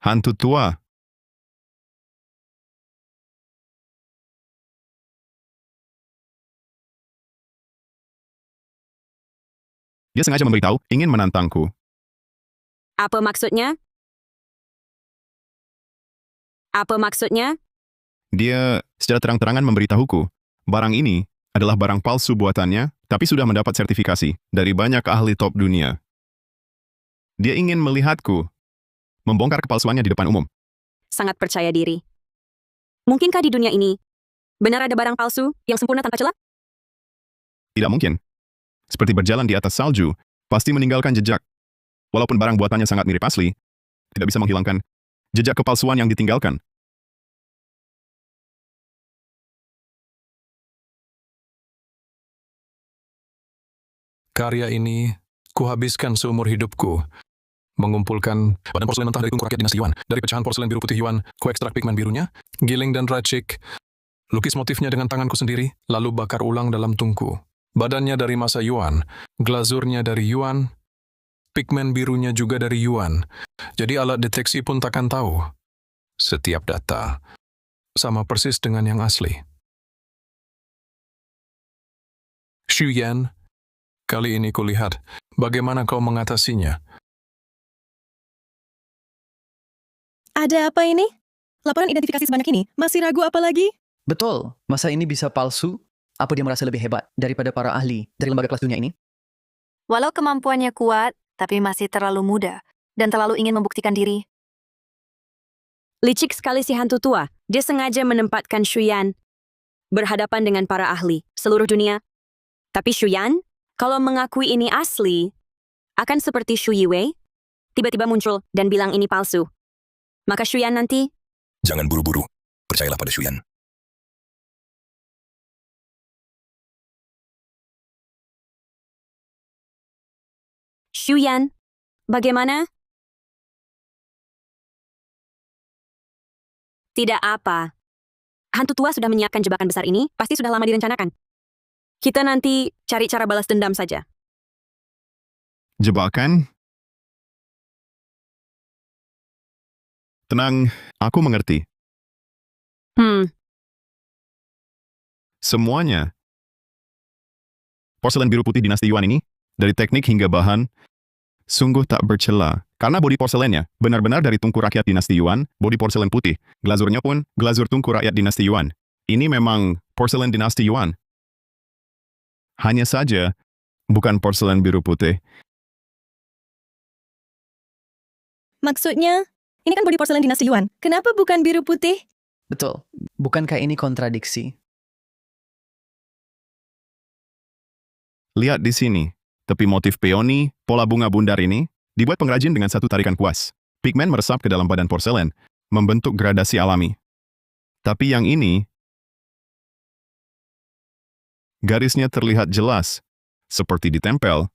Hantu tua. Dia sengaja memberitahu, ingin menantangku. Apa maksudnya? Apa maksudnya? Dia secara terang-terangan memberitahuku, barang ini adalah barang palsu buatannya, tapi sudah mendapat sertifikasi dari banyak ahli top dunia. Dia ingin melihatku, membongkar kepalsuannya di depan umum. Sangat percaya diri. Mungkinkah di dunia ini benar ada barang palsu yang sempurna tanpa celah? Tidak mungkin. Seperti berjalan di atas salju, pasti meninggalkan jejak. Walaupun barang buatannya sangat mirip asli, tidak bisa menghilangkan jejak kepalsuan yang ditinggalkan. Karya ini Kuhabiskan seumur hidupku mengumpulkan badan porselen mentah dari tungku rakyat dinasti Yuan. Dari pecahan porselen biru putih Yuan, ku ekstrak pigmen birunya, giling dan racik, lukis motifnya dengan tanganku sendiri, lalu bakar ulang dalam tungku. Badannya dari masa Yuan, glazurnya dari Yuan, pigmen birunya juga dari Yuan. Jadi alat deteksi pun takkan tahu. Setiap data sama persis dengan yang asli. Xu Yan, kali ini kulihat bagaimana kau mengatasinya. Ada apa ini? Laporan identifikasi sebanyak ini? Masih ragu apa lagi? Betul, masa ini bisa palsu? Apa dia merasa lebih hebat daripada para ahli dari lembaga kelas dunia ini? Walau kemampuannya kuat, tapi masih terlalu muda dan terlalu ingin membuktikan diri. Licik sekali si hantu tua. Dia sengaja menempatkan Shuyan berhadapan dengan para ahli seluruh dunia. Tapi Shuyan, kalau mengakui ini asli, akan seperti Shu Yiwei, tiba-tiba muncul dan bilang ini palsu. Maka Shuyan nanti... Jangan buru-buru. Percayalah pada Shuyan. Shuyan, bagaimana? Tidak apa. Hantu tua sudah menyiapkan jebakan besar ini, pasti sudah lama direncanakan. Kita nanti cari cara balas dendam saja. Jebakan? Tenang, aku mengerti. Semuanya. Porselen biru putih dinasti Yuan ini, dari teknik hingga bahan, sungguh tak bercela. Karena bodi porselennya benar-benar dari tungku rakyat dinasti Yuan, bodi porselen putih. Glazurnya pun glazur tungku rakyat dinasti Yuan. Ini memang porselen dinasti Yuan. Hanya saja, bukan porselen biru putih. Maksudnya, ini kan bodi porselen dinasti Yuan. Kenapa bukan biru putih? Betul, bukankah ini kontradiksi? Lihat di sini, tepi motif peoni, pola bunga bundar ini, dibuat pengrajin dengan satu tarikan kuas. Pigmen meresap ke dalam badan porselen, membentuk gradasi alami. Tapi yang ini, garisnya terlihat jelas, seperti ditempel.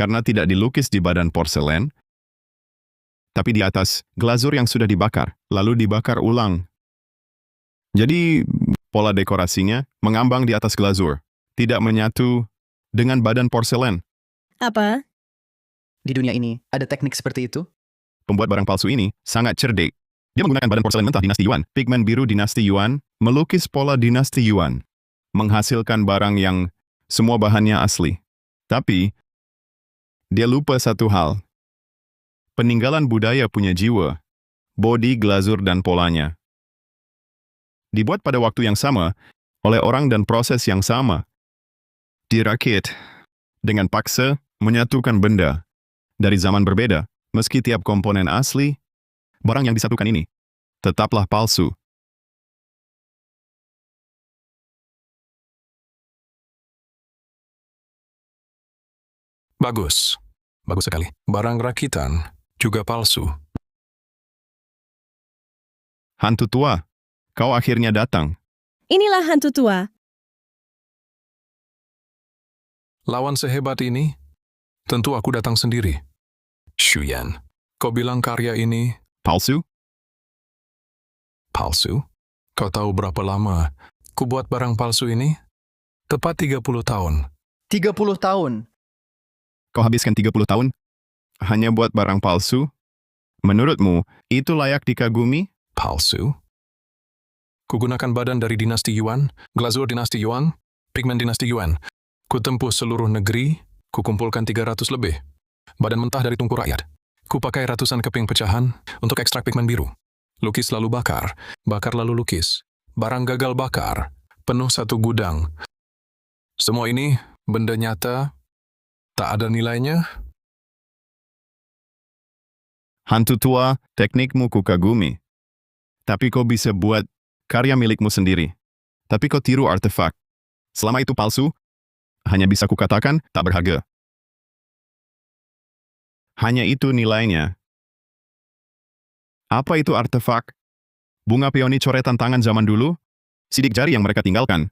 Karena tidak dilukis di badan porselen, tapi di atas glazur yang sudah dibakar, lalu dibakar ulang. Jadi, pola dekorasinya mengambang di atas glazur, tidak menyatu dengan badan porselen. Apa? Di dunia ini, ada teknik seperti itu? Pembuat barang palsu ini sangat cerdik. Dia menggunakan badan porselen mentah dinasti Yuan, pigmen biru dinasti Yuan, melukis pola dinasti Yuan, menghasilkan barang yang semua bahannya asli. Tapi, dia lupa satu hal. Peninggalan budaya punya jiwa, bodi, glazur, dan polanya. Dibuat pada waktu yang sama, oleh orang dan proses yang sama. Dirakit dengan paksa menyatukan benda dari zaman berbeda, meski tiap komponen asli, barang yang disatukan ini tetaplah palsu. Bagus. Bagus sekali. Barang rakitan juga palsu. Hantu tua, kau akhirnya datang. Inilah hantu tua. Lawan sehebat ini, tentu aku datang sendiri. Xu Yan, kau bilang karya ini Palsu? palsu? Kau tahu berapa lama ku buat barang palsu ini? Tepat 30 tahun. 30 tahun? Kau habiskan 30 tahun hanya buat barang palsu? Menurutmu, itu layak dikagumi? Palsu? Kugunakan badan dari dinasti Yuan, glazur dinasti Yuan, pigmen dinasti Yuan. Kutempuh seluruh negeri, kukumpulkan 300 lebih. Badan mentah dari tungku rakyat. Kupakai ratusan keping pecahan untuk ekstrak pigmen biru. Lukis lalu bakar, bakar lalu lukis. Barang gagal bakar, penuh satu gudang. Semua ini benda nyata, tak ada nilainya. Hantu tua, teknikmu kukagumi. Tapi kau bisa buat karya milikmu sendiri. Tapi kau tiru artefak. Selama itu palsu, hanya bisa kukatakan tak berharga. Hanya itu nilainya. Apa itu artefak? Bunga peoni coretan tangan zaman dulu? Sidik jari yang mereka tinggalkan?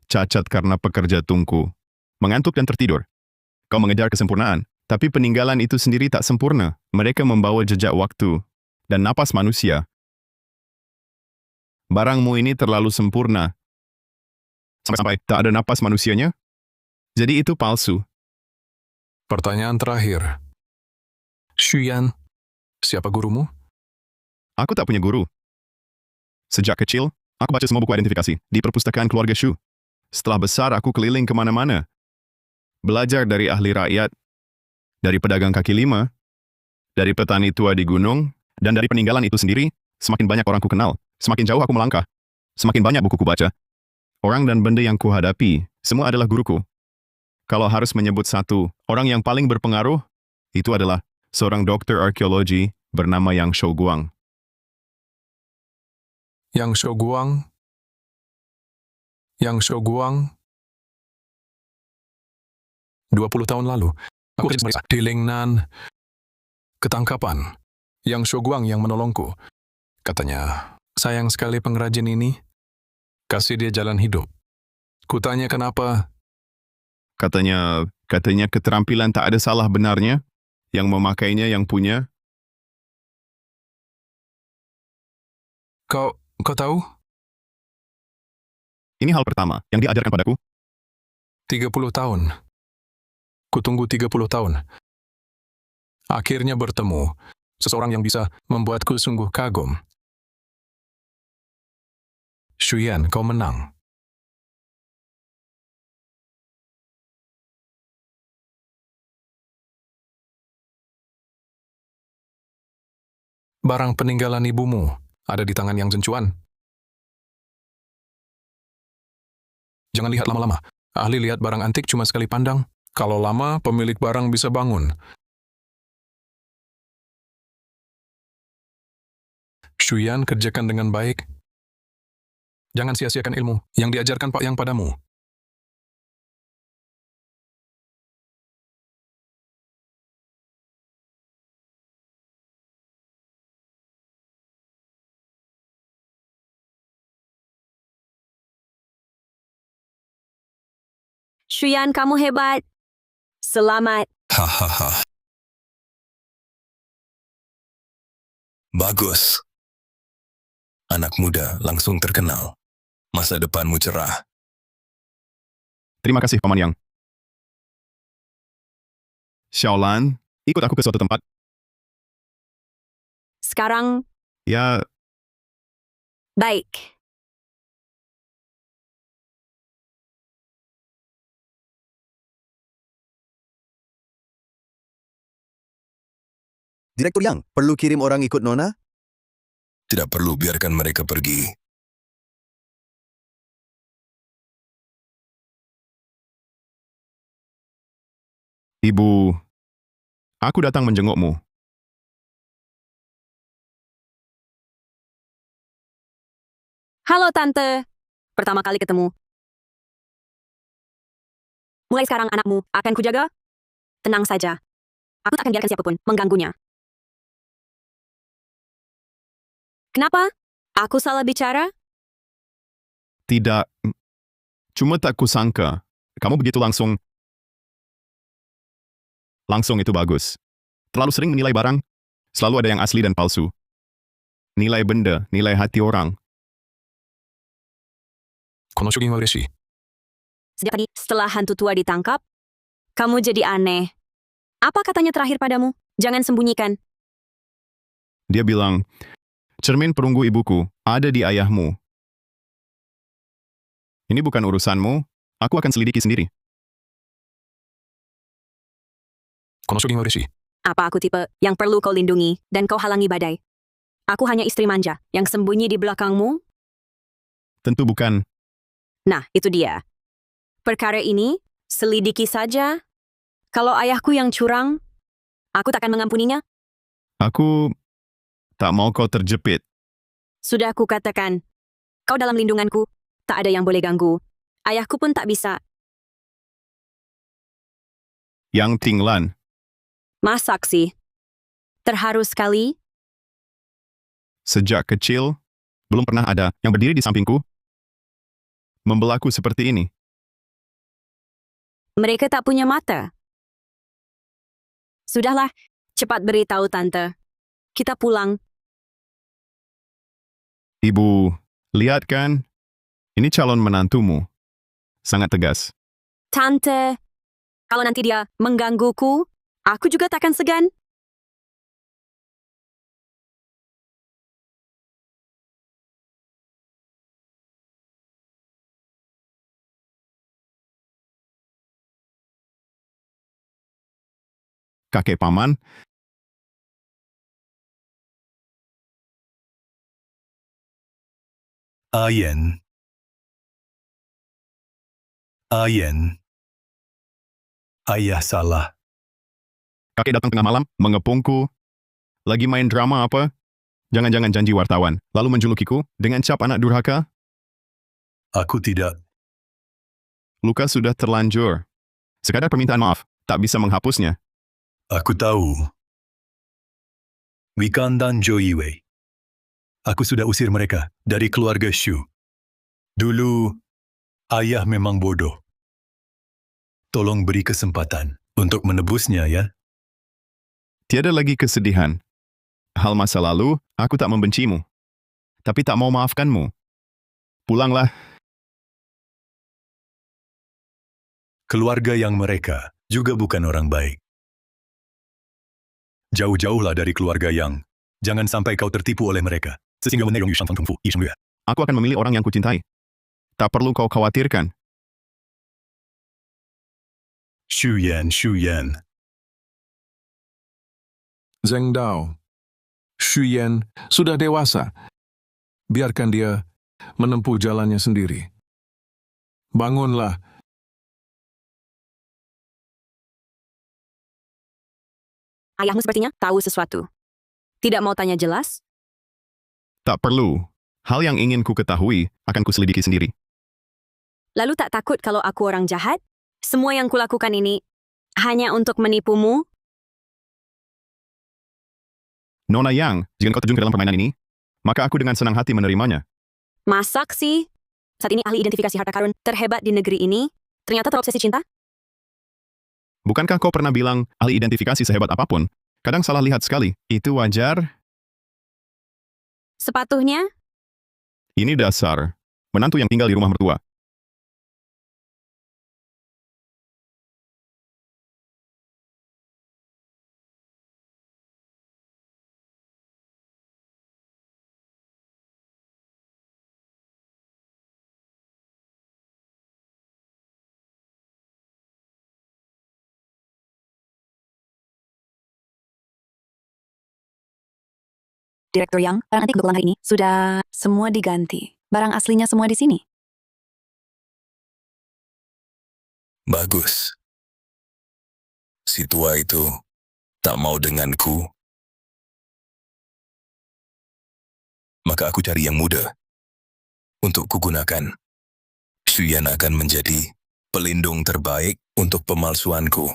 Cacat karena pekerja tungku. Mengantuk dan tertidur. Kau mengejar kesempurnaan, tapi peninggalan itu sendiri tak sempurna. Mereka membawa jejak waktu dan napas manusia. Barangmu ini terlalu sempurna. Sampai-sampai tak ada napas manusianya? Jadi itu palsu. Pertanyaan terakhir. Xuyan, siapa gurumu? Aku tak punya guru. Sejak kecil, aku baca semua buku identifikasi di perpustakaan keluarga Shu. Setelah besar, aku keliling kemana-mana. Belajar dari ahli rakyat, dari pedagang kaki lima, dari petani tua di gunung, dan dari peninggalan itu sendiri. Semakin banyak orang ku kenal, semakin jauh aku melangkah. Semakin banyak buku ku baca. Orang dan benda yang kuhadapi, semua adalah guruku. Kalau harus menyebut satu, orang yang paling berpengaruh, itu adalah seorang dokter arkeologi bernama Yang Shouguang. Yang Shouguang. Yang Shouguang. 20 tahun lalu, aku meriksa di Lingnan. Ketangkapan. Yang Shouguang yang menolongku. Katanya, sayang sekali pengrajin ini. Kasih dia jalan hidup. Kutanya kenapa. Katanya keterampilan tak ada salah benarnya. Yang memakainya yang punya. Kau tahu? Ini hal pertama yang diajarkan padaku. 30 tahun. Kutunggu 30 tahun. Akhirnya bertemu seseorang yang bisa membuatku sungguh kagum. Xuyan, kau menang. Barang peninggalan ibumu ada di tangan Yang Zhenchuan. Jangan lihat lama-lama. Ahli lihat barang antik cuma sekali pandang. Kalau lama, pemilik barang bisa bangun. Xuyan, kerjakan dengan baik. Jangan sia-siakan ilmu yang diajarkan Pak Yang padamu. Xuyan, kamu hebat. Selamat. Hahaha. Bagus. Anak muda langsung terkenal. Masa depanmu cerah. Terima kasih, Paman Yang. Xiaolan, ikut aku ke suatu tempat. Sekarang, Ya, baik. Direktur Yang, perlu kirim orang ikut Nona? Tidak perlu, biarkan mereka pergi. Ibu, aku datang menjengukmu. Halo Tante. Pertama kali ketemu. Mulai sekarang anakmu akan kujaga. Tenang saja. Aku tak akan biarkan siapapun mengganggunya. Kenapa? Aku salah bicara? Tidak, cuma tak kusangka. Kamu begitu langsung. Langsung itu bagus. Terlalu sering menilai barang. Selalu ada yang asli dan palsu. Nilai benda, nilai hati orang. Konoshugi wa ureshi. Sejak tadi, setelah hantu tua ditangkap, kamu jadi aneh. Apa katanya terakhir padamu? Jangan sembunyikan. Dia bilang, cermin perunggu ibuku ada di ayahmu. Ini bukan urusanmu, aku akan selidiki sendiri. Konoshugi wa ureshi. Apa aku tipe yang perlu kau lindungi dan kau halangi badai? Aku hanya istri manja yang sembunyi di belakangmu? Tentu bukan. Nah, itu dia. Perkara ini, selidiki saja. Kalau ayahku yang curang, aku takkan mengampuninya. Aku tak mau kau terjepit. Sudah aku katakan, kau dalam lindunganku, tak ada yang boleh ganggu. Ayahku pun tak bisa. Yang Tinglan. Mas saksi. Terharu sekali. Sejak kecil, belum pernah ada yang berdiri di sampingku, membelaku seperti ini. Mereka tak punya mata. Sudahlah, cepat beritahu Tante. Kita pulang. Ibu, lihat kan? Ini calon menantumu. Sangat tegas. Tante, kalau nanti dia menggangguku, aku juga takkan segan. Kakek paman, Ayen. Ayen. Ayah salah. kakek datang tengah malam, mengepungku. Lagi main drama apa? Jangan-jangan janji wartawan, lalu menjulukiku dengan cap anak durhaka? Aku tidak. Luka sudah terlanjur. Sekadar permintaan maaf, tak bisa menghapusnya. Aku tahu. Wikan dan Joey Wei. Aku sudah usir mereka dari keluarga Shu. Dulu, ayah memang bodoh. Tolong beri kesempatan untuk menebusnya, ya. Tiada lagi kesedihan. Hal masa lalu, aku tak membencimu. Tapi tak mau maafkanmu. Pulanglah. Keluarga yang mereka juga bukan orang baik. Jauh-jauhlah dari keluarga yang jangan sampai kau tertipu oleh mereka. Sehingga menerong Yushang Fang Tungfu, Yisheng Aku akan memilih orang yang kucintai. Tak perlu kau khawatirkan. Shu Yan. Zheng Dao. Xu Yan sudah dewasa. Biarkan dia menempuh jalannya sendiri. Bangunlah. Ayahmu sepertinya tahu sesuatu. Tidak mau tanya jelas? Tak perlu. Hal yang ingin ku ketahui akan kuselidiki sendiri. Lalu tak takut kalau aku orang jahat? Semua yang kulakukan ini hanya untuk menipumu? Nona Yang, jika kau terjun ke dalam permainan ini, maka aku dengan senang hati menerimanya. Masak sih? Saat ini ahli identifikasi harta karun terhebat di negeri ini, ternyata terobsesi cinta? Bukankah kau pernah bilang ahli identifikasi sehebat apapun? Kadang salah lihat sekali. Itu wajar? Sepatuhnya? Ini dasar. Menantu yang tinggal di rumah mertua. Direktur Yang, barang antik untuk ulang hari ini sudah semua diganti. Barang aslinya semua di sini. Bagus. Si tua itu tak mau denganku. Maka aku cari yang muda untuk kugunakan. Shu Yan akan menjadi pelindung terbaik untuk pemalsuanku.